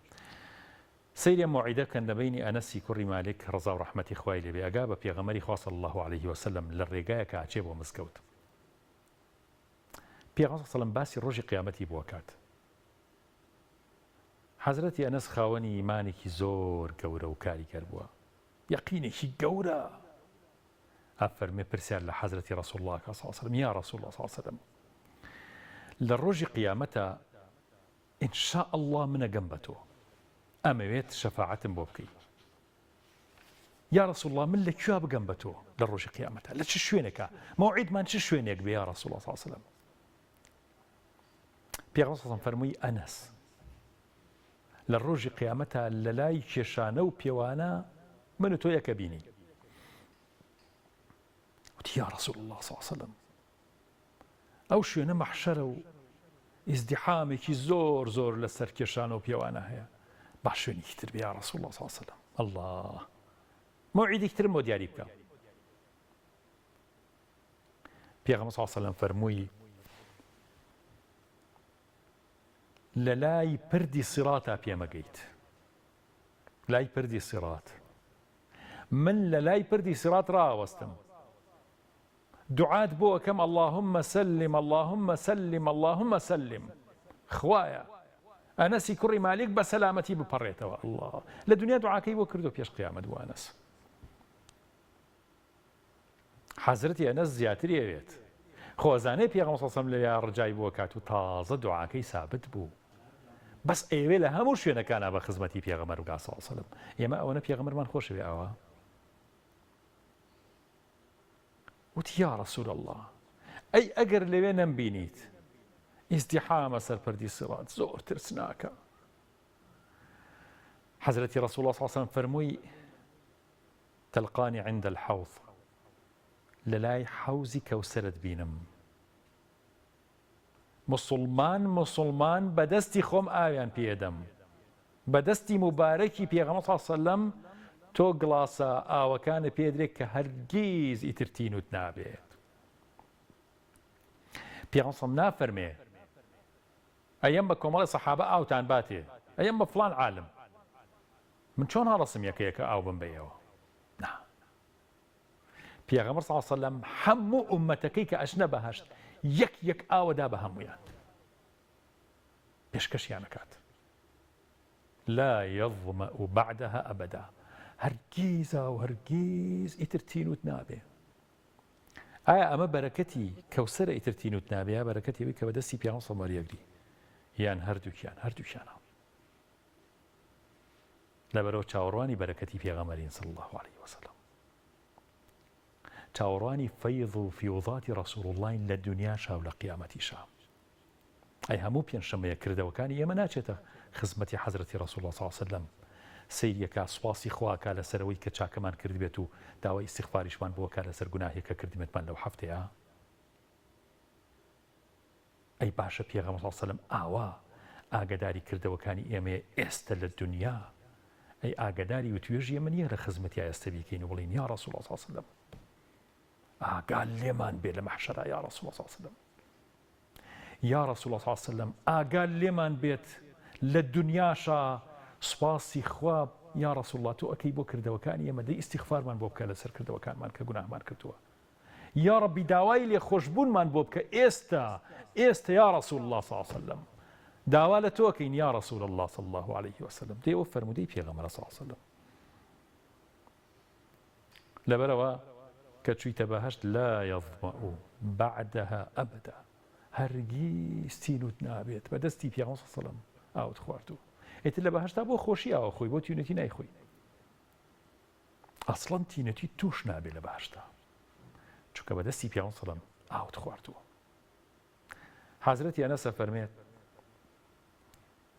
سەیرە موعیدەکەن لە بینی ئەنەسی کوڕی مالک ڕەزا و ڕەحمەتی خوای لێبێ ئەگا بە پێغەمبەری خوا صلی الله علیه وسلم لە ڕێگایەکە ئاچێ بۆ مزگەوت. پێغەمبەر صلی الله علیه وسلم باسی ڕۆژی قیامەتی بۆ کات. حەزرەتی ئەنەس خاوەنی ئیمانێکی زۆر گەورە و کاریگەر بووە، یەقینێکی گەورە. ئەفەرمێ پرسیار لە حەزرەتی ڕەسوول الله صلی الله علیه وسلم یا ڕەسوول الله صلی الله علیه وسلم لە ڕۆژی قیامەتە ئینشاء الله منەگەم بە تۆ ئەمەوێت شەفاعەتم بۆ بکەی. یا ڕەسوول الله من لەکوێ بگەم بە تۆ لە ڕۆژی قیامەتە؟ لە چ شوێنێکە؟ مەوعیدمان چ شوێنێک بێ یا ڕەسوول الله صلی الله علیه وسلم؟ پێغەمبەر صلی الله علیه وسلم فەرمووی ئەنەس لە ڕۆژی قیامەتە لە لای کێشانە و پێوانە من و تۆ یەکە بینی. وتی یا ڕەسوول الله صلی الله علیه وسلم ئەو شوێنە مەحشەرە و ئیزدیحامێکی زۆر لەسەر کێشانە و پێوانە هەیە، با شوێنێکی تر بێ یا ڕەسوول الله صلی الله علیه وسلم. الله مەوعیدێکی ترم بۆ دیاری بکە. پێغەمبەر صلی الله علیه وسلم فەرمووی لە لای پردی سیڕاتا پێمەگەیت، لای پردی سیڕات. من لە لای پردی سیڕات ڕاوەستم دوعات بۆ ئەکەم اللهم سلم اللهم سلم اللهم سلم خوایە ئەنەسی کوڕی مالیک بە سەلامەتی بپەڕێتەوە الله لە دنیا دوعاکەی بۆ کردو پێش قیامەت بۆ ئەنەس حەزرەتی ئەنەس زیاتری ئەوێت خۆزانەی پێغەمبەر صلی الله علیه و سلم لە ڕجای بۆ کات و تازە دوعاکەی سابت بوو بەس ئێوێ لە هەموو شوێنەکانە بە خزمەتی پێغەمبەر صلی الله علیه و سلم ئێمە ئەوەنە پێغەمبەرمان خۆشەوێ ئەوە وتی یا رسول الله ئەی ئەگەر لەوێ نەمبینیت ئیزدیحامە سەرپەردی سیڕات زۆر ترسناکە حەزرەتی ڕەسوڵ الله صلی الله علیه و سلم فەرمووی تەلقانی عند الحوض لەلای حەوزی کەوسەرت بینم مسلمان بەدەستی خۆم ئاویان پێدەم بەدەستی مبارەکی پێغەمبەر صلی الله علیه و سلم تۆ گڵاسە ئاوەکانە پێدرێت کە هەرگیز ئیتر تینوت نابێت پێغەمبەر صلی الله علیه و سلم نافەرمێ ئەیەم بە کۆمەڵی سەحابە ئاوتان باتێ ئەیەم بە فڵان عالم من چۆن هەڵەسم یەکە ئاو بم بەیەوە نا پێغەمبەر صلی الله علیه و سلم هەموو ئومەتەکەی کە ئەچنە بەهەشت یەک ئاوەدا بە هەموویان پێشکەشیان ئەکات لا يظمأ بعدها أبدا هەرگیز و هەرگیز ئیتر تینوت نابێ ئایا ئەمە بەرەکەتی کەوسەرە ئیتر تینوت نابێ بەرەکەتیەوەی کە بەدەستی پێغەمبەر صلی الله علیه و سلم وەریەگری یان هەردووکیانە لەبەرەوە چاوەڕوانی بەرەکەتی پێغەمبەرین صلی الله علیه و سلم چاوەڕوانی فەیض و فیوضاتی ڕەسوڵ الله لە دنیاشا و لە قیامەتیشا ئەی هەموو پێنجشەمەیە کردەوەکانی ئێمە ناچێتە خزمەتی حەزرەتی ڕەسوڵ الله صلی الله علیه و سلم سەیریەکە سواسی خواکە لەسەرەوەی کە چاکەمان کردبێت و داوای استیغفاریشمان بۆکە لەسەر گوناهێکە کردیمێتمان لەو هەفتەیە ئەی باشە پێغەمبەر صلی الله علیه و سلم ئاوا ئاگاداری کردەوەکانی ئێمە ئێستا لە دنیا ئەی ئاگاداری و توێژی ئێمە نییە لە خزمەتی ئێستا بیکەین و بڵین یا ڕەسوڵ الله صلی الله علیه و سلم ئاگال لێمان بێ لە مەحشەرا یا ڕەسوڵ الله صلی الله علیه و سلم یا ڕەسوڵ الله صلی الله علیه و سلم ئاگال لێمان بێت لە دنیاشا سپاسی خوا یا ڕەسوڵ الله تۆ ئەکەی بۆ کردەوەکانی ئێمە دەی ئیستیغفارمان بۆ بکە لەسەر کردەوەکانمان کە گوناهمان کردووە یا ڕەبی داوای لێخۆشبوونمان بۆ بکە ئێستا یا ڕەسوڵ الله صلی الله علیه و سلم داوا لە تۆ ئەکەین یا ڕەسوڵ الله صلی الله علیه و سلم دەیەوە فەرموودەی پێغەمبەر صلی الله علیه و سلم لەبەرەوە کە چوویتە بەهەشت لا يظمأ بعدها أبدا هەرگیز تینوت نابێت بەدەستی پێغەمبەر صلی الله علیه و سلم ئاوت خواردووە ئێتر لە بەهەشتا بۆ خۆشی ئاوە خۆی بۆ تینەتی نایخۆی ئەسڵەن تینەتی توش نابێ لە بەهەشتا چونکە بەدەستی پێغەمبەر صلی الله علیه و سلم ئاوت خواردووە حەزرەتی ئەنەس فەرمێت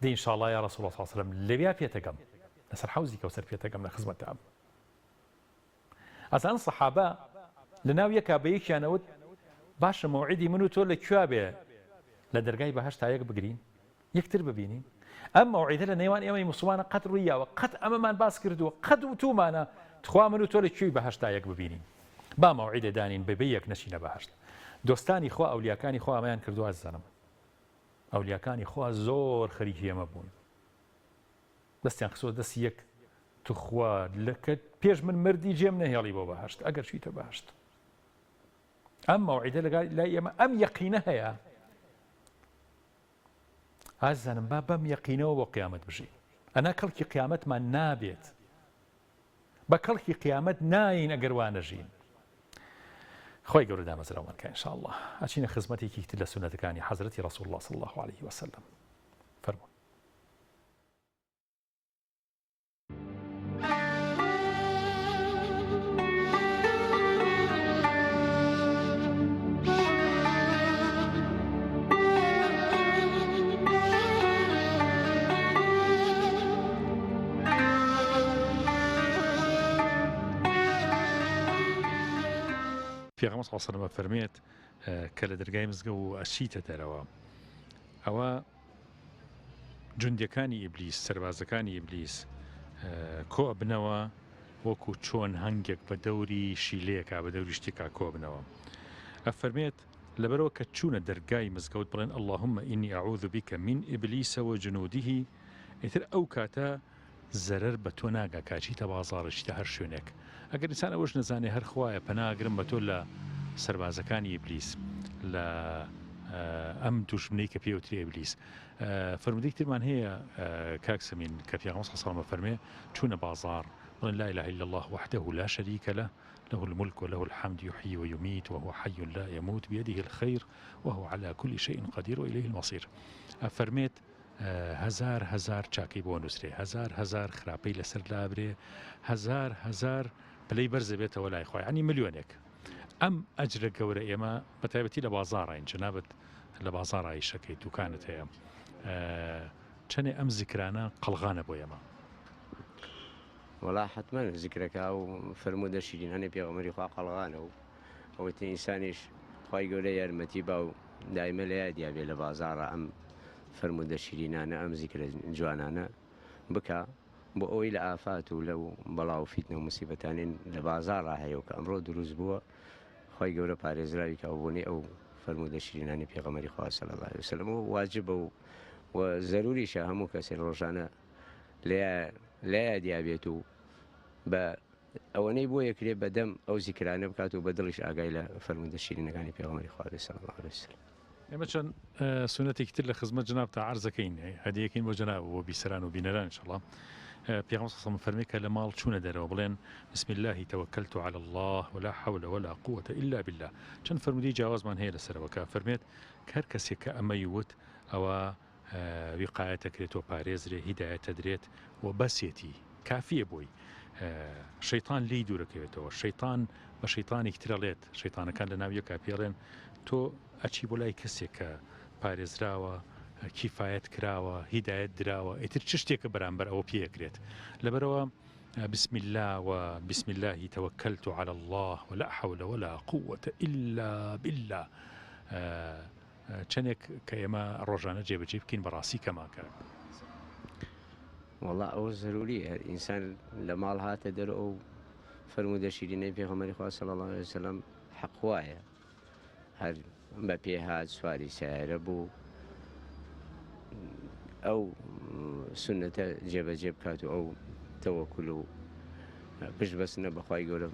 دەی ئینشاءالله یا ڕەسوڵ الله صلی الله علیه و سلم لەویا پێتەگەم لەسەر حەوزی کەوسەر پێتەگەم لە خزمەتە ئەم ئەزان سەحابە لەناو یەکا بە یەکیانەوت باشە مەوعیدی من و تۆ لەکوێ بێ لە دەرگای بەهەشت تا یەک بگرین یەکتر ببینین ئەم مەوعیدە لە نێوان ئێمەی موسڵمانە قەت ڕوویاوە قەت ئەمەمان باس کردووە قەت وتومانە تخوا من و تۆ لەکوێی بەهەشت تا یەک ببینین با مەوعیدە دانین بەبێ یەک نەچینە بەهەشت دۆستانی خوا ئەولیاکانی خوا ئەمەیان کردووە زانم ئەولیاکانی خوا زۆر خەریکی ئێمە بوون دەستیان خسۆ دەستی یەک توخوا لەکە پێش من مردی جێم نەهێڵی بۆ بەهەشت ئەگەر چوویتە بەهەشت ئەم مەوعیدە لای ئێمە ئەم یەقینە هەیە ئازانم با بەم یەقینەوە بۆ قیامەت بژین ئەنا کەڵکی قیامەتمان نابێت بە کەڵکی قیامەت ناین ئەگەر وانەژین خۆی گەورە دامەزراومان کە ئینشاءالله ئەچینە خزمەتێکی تر لە سونەتەکانی حەزرەتی ڕەسوڵ الله صلی الله علیه و سلم فەرمووی پێغەمبەر صلی الله علیه و سلم فەرمێت کە لە دەرگای مزگە و ئەچیتە دەرەوە ئەوە جوندەکانی ئیبلیس سەربازەکانی ئیبلیس کۆ بنەوە وەکو چۆن هەنگێک بە دەوری شیلەیەکا بە دەوری شتێکا کۆ بنەوە ئەفەرمێت لەبەرەوە کە چوونە دەرگای مزگەوت بڵێن اللهم إني أعوذ بك من إبليس وجنوده ئیتر ئەو کاتە زەرەر بە تۆ ناگا کاچیتە بازاڕشتە هەر شوێنێک ئەگەر ئینسان ئەوەش نەزانێ هەر خوایە پەناگرم بە تۆ لە سربازەکانی ئیبلیس لە ئەم دوژمنەی کە پێوتری ئیبلیس. فەرمودەی ترمان هەیە کاکسەمین کە پێغەمبەر صلی الله علیه و سلم فەرمێ چوونە بازار بڵێن لا إله إلا الله وحده لا شريك له له الملك وله الحمد يحيي ويميت وهو حي لا يموت بيده الخير وهو على كل شيء قدير وإليه المصير. فەرمێت هزار چاکەی بۆ نووسرێ، هزار خراپەی لەسەر لابرێ، هزار پلەی بەرزە بێتەوە لای خۆی، ینی ملیۆنێک. ئەم ئەجرە گەورە ئێمە بەتایبەتی لە بازاڕین جەنابەت لە بازاڕایی شەکەی دوکانت هەیە، چەنێ ئەم زیکرانە قەڵغانە بۆ ئێمە؟ وڵا حتمما زیکرەکە و فەرموودە شیرینانەی پێغەمبەری خوا قەڵغانە و ئەوەی ئینسانیش خی گەورە یارمەتی با و دایمە لە یادیا بێ لە بازاڕە ئەم فەرموودە شیرینانە ئەم زیکرە جوانانە بکە بۆ ئەوەی لە ئافات و لەو بەڵاو فیتنە و مسیبەتانین لە بازاڕە هەیە و کە ئەمڕۆ دروست بووە خی گەورە پارێزراوی کاوبوونی ئەو فەرموودە شیرینانی پێغەمبەری خوا صلی الله علیه وسلم و واجبە و زەروریشە هەموو کەسێک ڕۆژانە لە یادیا بێت و بە ئەوەنەی بۆ یەکرێ بەدەم ئەو زیکرانە بکات و بە دڵیش ئاگای لە فەرموودە شیرینەکانی پێغەمبەری خوا صلی الله علیه وسلم. ئێمە چەند سونەتێکی تر لە خزمەت جناب تا عەرزەکەین هەدیەکەین بۆ جەناب بۆ بیسەران و بینەران ئینشەڵڵا. پێغەمبەر صلی الله علیه وسلم فەرمێ کە لە ماڵ چوونە دەرەوە بڵێن بسم الله توكلت على الله ولا حول ولا قوة إلا بالله. چەند فەرمودەی جیاوازمان هەیە لەسەرەوە کە فەرمێت کە هەر کەسێک کە ئەمەی وت ئەوە وقایەتەکرێتەوە پارێزرێ هیدایەتە درێت و بەسێتی کافیە بۆی شەیطان لی دوورەکەوێتەوە. شەیطان بە شەیطانێک ترەڵێت، شەیطانەکان لە ناو یەکا پێڵێن تۆ ئەچی بۆ لای کەسێک کە پارێزراوە کیفایەت کراوە هیدایەت دراوە ئیتر چ شتێکە بەرامبەر ئەوە پێکرێت. لەبەرەوە بسم الله وبسم الله توكلت على الله ولا حول ولا قوة إلا بالله. چەندێک کە ئێمە ڕۆژانە جێبەجێ بکەین بەڕاستی کەماکە. والله ئەوە زەروریە ئینسان لە ماڵ هاتە دەرەوە ئەو فەرموودە شیرینەی پێغەمبەری خوا صلی الله علیه وسلم حەق وایە هەر بە پێهات سواری سیارە بوو ئەو سونەتە جێبەجێ بکات و ئەو تەوەکول و پشت بەستنە بەخوای گەورە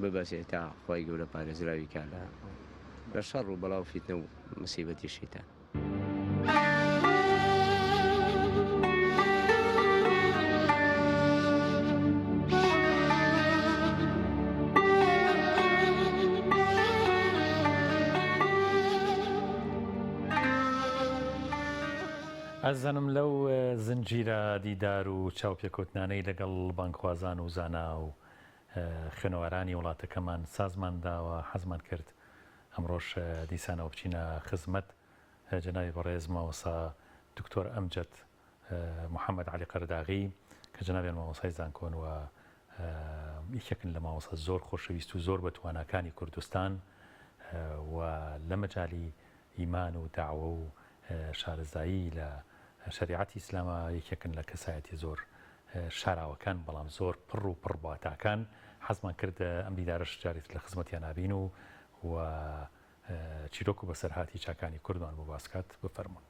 ببەسێت تا خی گەورە پارێزراوی کا لە شەڕ و بەڵاو فیتنە و مسیبەتی شەیتان. ئەزانم لەو زنجیرە دیدار و چاوپێکوتنانەی لەگەڵ بانکوازان و زانا و خوێنەوەرانی وڵاتەکەمان سازمان داوە حەزمان کرد ئەمڕۆژ دیسانەوە بچینە خزمەت جەنابی بەڕێز مامۆستا دکتۆر ئەمجەد محەممەد عەلی قەرداغی کە جەنابیان مامۆسای زانکۆن و یەکێکن لە مامۆستا زۆر خۆشەویست و زۆر بە تواناکانی کوردستان و لە مەجالی ئیمان و داعوە و شارەزایی لە شریعەتی ئیسلامە یەکێکن لە کەسایەتی زۆر شاراوەکان بەڵام زۆر پڕ و پڕباتاکان حەزمان کرد ئەم دیدارەش جارێت لە خزمەتیان نابین و چیرۆک و بەسەرهاتی چاکانی کوردوان بۆ باسکات بفەرمون.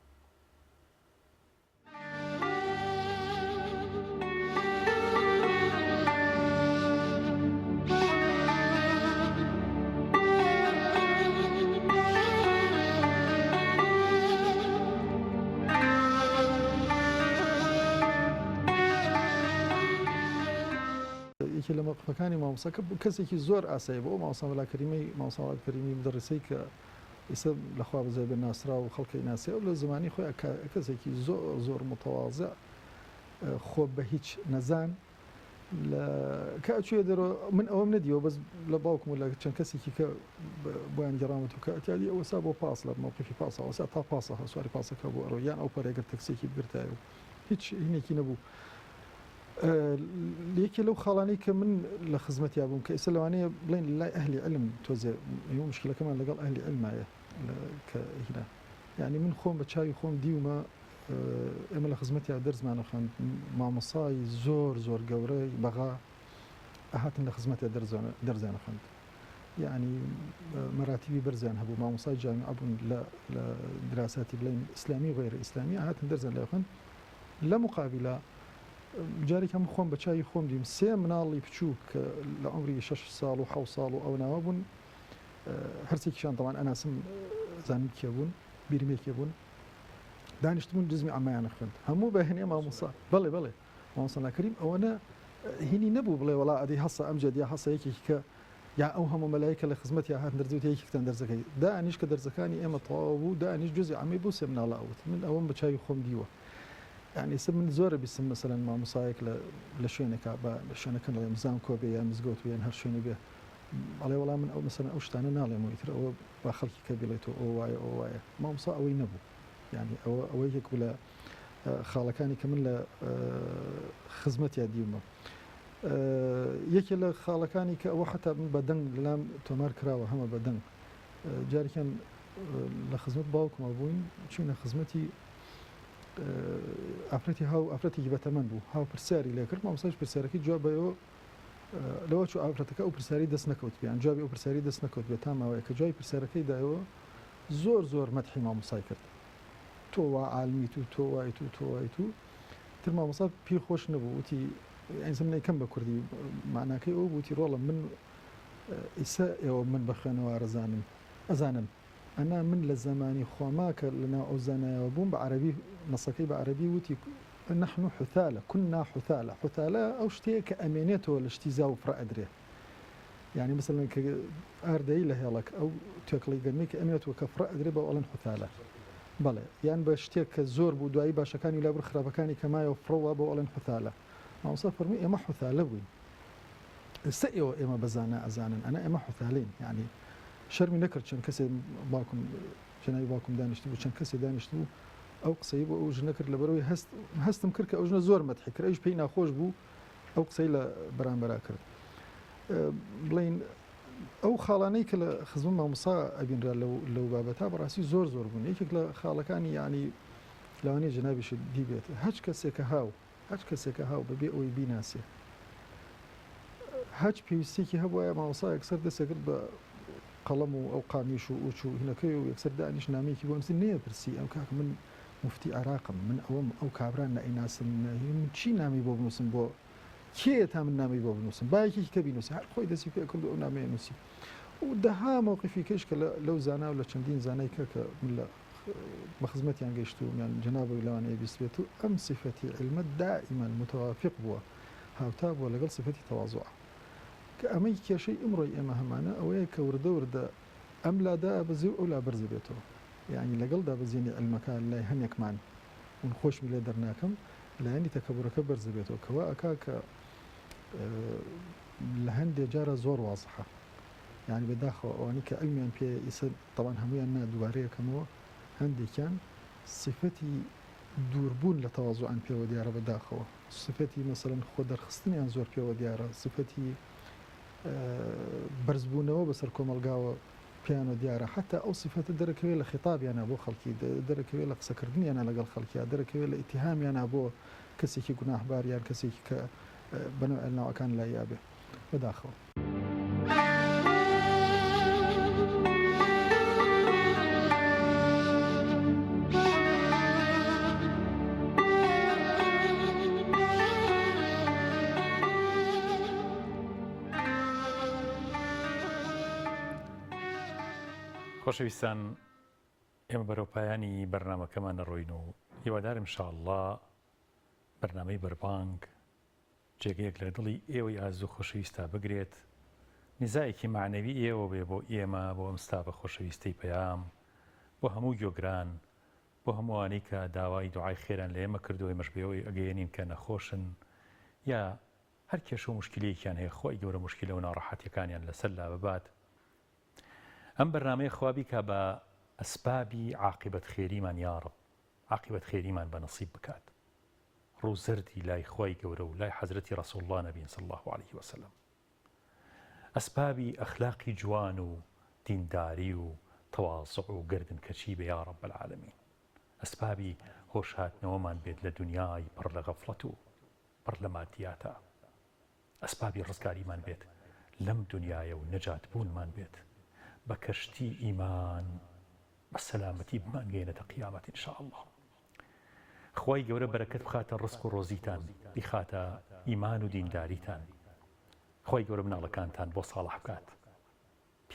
یەکێ لە مەوقفەکانی مامۆساکە کەسێکی زۆر ئاسایی بۆ مامۆستا مەلاکەریمەی مامۆستا کەریمی مدەڕیسەی کە ئێستا لەخوا بەزای بە ناسرا و خەڵکی ناسیە و لە زمانی خۆی کەسێکی زۆر متەواضع خۆ بە هیچ نەزان کە ئەچوێ دەرەوە من ئەوەم نەدیەوە بەس لە باوکم و لە چەند کەسێکی کە بۆیان گەڕامەت و کە ئەتیادی ئەوەسا بۆ پاس لە موقفی پاسەوەسا تا پاسە هەسواری پاسەکە بۆ ئەرۆ یان ئەو پەرێگەر تەکسێکی بگرتایە و هیچ هینێکی نەبوو. یەکێ لەو خاڵانەی کە من لە خزمەتیا بووم کە ئێستا لەوانەیە بڵێن لای ئەهلی علم تۆزێ مشکلەکەمان لەگەڵ ئەهلی علمایە کە هینا یعنی من خۆم بە چاوی خۆم دیومە ئێمە لە خزمەتیا دەرزمانە خوێند مامۆسای زۆر گەورەی بەغا ئەهاتن لە خزمەتیا دەرزانە خوێند یعنی مەراتیبی بەرزیان هەبوو مامۆسای جامیع بوون لە دراساتی بڵێن ئیسلامی و غەیرە ئیسلامی ئەهاتن دەرزان لێ خوێند لە مقابلە جارێکم خۆم بە چاوی خۆم دیم سێ مناڵی بچوو کە لە عمری 6 ساڵ و 7 ساڵ و ئەو ناوە بوون هەرچێکیشان دەڵان ئەناسم زانم کێ بوون بیرمێکێ بوون دانیشتبوون جزمی ئەمایانە خوێند هەموو بە هێنێ مامۆسا بەڵێ مامۆستا ناکریم ئەوەنە هینی نەبوو بڵێ وڵا ئەدەی هەسە ئەمجد یا هەسە یەکێکی کە یا ئەو هەموو مەلایکە لە خزمەت یا هات دەرزوت یەکێکتان دەرزەکەی دانیش کە دەرزەکانی ئێمە تەواو بوو دانیش جزئی ئەمەی بوو سێ مناڵە ئەوت من ئەوەم بە چاوی خۆم دیوە يعني سب من زۆرە بیستم مەسەلەن مامۆسایەک لە شوێنێکا بە شوێنەکە نڵێ مزان کۆ بێ یا مزگەوت یان هەر شوێنی بێ ئەڵێ وەڵام من ئەو مەسەلەن ئەو شتانە ناڵێم ئیتر ئەوە با خەڵکی کە بڵێتەوە ئەو وایە مامۆسا ئەوەی نەبوو يعني ئەوەی یەک بوو لە خاڵەکانی کە من لە خزمەت یا دیومە یەکێ لە خاڵەکانی کە ئەوە حتا من بەدەنگ لەلام تۆمار کراوە هەمە بەدەنگ جارێکیان لە خزمەت باوکمە بووین چوینە خزمەتی ئافرەتێکی بەتەمەند بوو هاو پرسیاری لێ کرد مامۆستاش پرسیارەکەی جواب بەوە لەوە چوو ئافرەتەکە ئەو پرسیاری دەست نەکەوت بیان جوابی ئەو پرسیاری دەست نەکەوت بێت تا ماوەیە کە جوای پرسیارەکەی دایەوە زۆر مەدحی مامۆستای کرد تۆ وا عالمیت و تۆ وایت و تۆ وایت و تر مامۆستا پیر خۆش نەبوو وتی ئەنجەم کەم بە کوردی معناکەی ئەو بوتی ڕۆڵە من ئیسا ئێوە من بە خوێنەوە ئەزانن ئەنا من لە زمانی خۆما کە لەناو ئەو زانایەوە بووم بە عەرەبی نەسەکەی بە عەرەبی وتی نحن حثالة كنا حثالة ئەو شتەیە کە ئەمێنێتەوە لە شتی زاو فڕە ئەدرێ يعني مثلا کە ئاردەی لە هێڵک ئەو توێکڵی گەرمی کە ئەمێنێتەوە کە فڕە ئەدرێ بە ئەڵەن حثالە بەڵێ یان بە شتێک کە زۆر بوو دوایی باشەکانی لابر خراپەکانی کەمایەوە فڕەوە بە ئەڵەن حثالە مامۆستا فەرمووی ئێمە حثالە بووین ئێستا ئێمە بەزانە ئەزانن ئەنا ئێمە حثالین يعني شەرمی نەکرد چەند کەسێ باوکم جەنابی باوکم دانیشت بوو چەند کەسێ دانیشت بوو ئەو قسەی بۆ ئەو ژنە کرد لەبەرەوەی هەستم کرد کە ئەو ژنە زۆر مەدحی کرد ئەوش پێی ناخۆش بوو ئەو قسەی لە بەرامبەرا کرد بڵین ئەو خاڵانەی کە لە خزمەت مامۆستا ئەبینرا لەو بابەتا بەڕاستی زۆر بوون یەکێک لە خاڵەکانی یعنی لەوانەیە جەنابیش دیبێت هەچ کەسێکە هاو بەبێ ئەوەی بیناسێ هەچ پێویستێکی هەبووە مامۆستا یەکسەر دەسەکرد بە قەڵەم و ئەو قامیش و ئوچ و هینەکەی و یەکسەر دانیش نامەیەکی بۆ نووسی نەیەپرسی ئەو کاک من مفتی عراقم من ئەوەم ئەو کابران نەئیناسم من چی نامی بۆ بنووسم بۆ کێ تا من نامی بۆ بنووسم باەکی کە بینوسی هەر خۆی دەستی پێ کرد و ئەو نامەیە نووسی و دەها مووقفی کەش کە لەو زانا و لە چەندین زانای کە من لە بەخزمەتیان گەیشت و میان جەنابەوەی لەوانەیە بیست بێت و ئەم صفەتی علمە دائیما متوافق بووە هاوتا بووە لەگەڵ صفەتی تەواضوع کە ئەمەی کێشەی ئمڕۆی ئێمە هەمانە ئەوەیە کە وردە ئەم لادا ئەبەزی و ئەو لا بەرز بێتەوە یعنی لەگەڵ دابەزیێنی علمەکە لای هەنێکمان من خۆشمی لێ دەرناکەم لایەنی تەکەبورەکە بەرز بێتەوە کەوا ئەکا کە لە هەندێک جارە زۆر وازحە یعنی بەداخەوە ئەوانی کە ئەلمیان پێ ئیسە تەوان هەمویان دووبارەیەکەمەوە هەندێکیان صفەتی دووربوون لە تەواضوعان پێوە دیارە بەداخەوە صفەتی مەسەلەن خۆ دەرخستنیان زۆر پێوە دیارە صفەتی بەرزبوونەوە بەسەر کۆمەلگاوە پیانۆ دیارە حتا ئەو صفەتە دەرەکەوێت لە خیتابیانە بۆ خەڵکی دەرەکەوێت لە قسەکردنیانە لەگەڵ خەڵکیە دەرەکەوێت لە ئیتیهامیانە بۆ کەسێکی گوناهبار یان کەسێکی کە بەنەو ئەلناوەکان لای یابێ بەداخەوە خۆشەویستان ئێمە بەرەو پایانی بەرنامەکەمان ڕۆین و هیوادارم ئینشاءالله بەرنامەی بەربانگ جێگەیەک لە دڵی ئێوەی ئازوو خۆشەویستە بگرێت نیزایەکی معنەوی ئێوە بێ بۆ ئێمە بۆ ئەم ستافە خۆشەویستەی پەیام بۆ هەموو گوێگران بۆ هەمووانی کە داوای دوعای خێران لە ئێمە کردو ئێمەش بێەوەی ئەگەیەنین کە نەخۆشن یا هەر کێشە و مشکلەیەکیان هەیە خۆی گەورە مشکلە و ناڕەحەتیەکانیان لەسەر لا ببات ئەم بەرنامەیە خوابی کە بە ئەسبابی عاقبەت خێریمان یا ڕەب عاقبەت خێریمان بە نەسیب بکات ڕووزەردی لای خۆی گەورە و لای حەزرەتی ڕەسوڵ الله نەبین صلی الله عليه وسلم ئەسبابی ئەخلاقی جوان و دینداری و تەواضع و گردنکەچی بە یا ڕەب العالەمین ئەسبابی هۆشهاتنەوەمان بێت لە دنیای پڕ لە غەفڵەت و پڕ لە مادیاتە ئەسبابی ڕزگاریمان بێت لەم دنیایە و نەجات بوونمان بێت بە کەشتی ئیمان بە سەلامەتی بمانگەێنێتە قیامەت ئینشاء الله خۆی گەورە بەرەکەت بخاتە ڕزق و ڕۆزیتان بخاتە ئیمان و دینداریتان خۆی گەورە مناڵەکانتان بۆ ساڵح بکات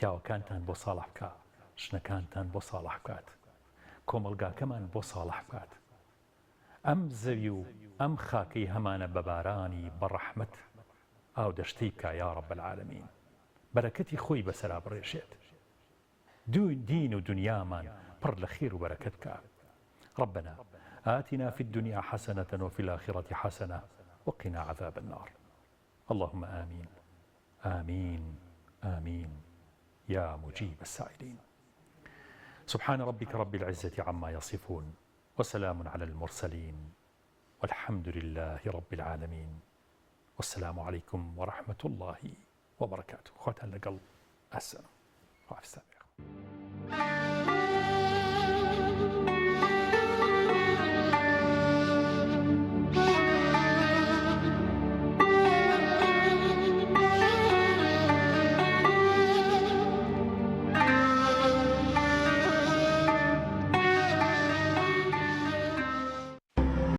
پیاوەکانتان بۆ ساڵح بکات ژنەکانتان بۆ ساڵح بکات کۆمەلگاکەمان بۆ ساڵح بکات ئەم زەوی و ئەم خاکەی هەمانە بە بارانی بەڕەحمەت ئاو دەشتەی بکە یا رب العالمین بەرەکەتی خۆی بەسەرا بڕێژێت دوو دین و دنیامان پڕ لە خێر و بەرەکەت بکە ربنا آتنا في الدنيا حسنة وفي الآخرة حسنة وقنا عذاب النار اللهم آمين آمين آمين يا مجيب السائلين سبحان ربك رب العزة عما يصفون وسلام على المرسلين والحمد لله رب العالمين والسلام عليكم ورحمة الله وبركاته خواتان لقل السلام وعلى السلام.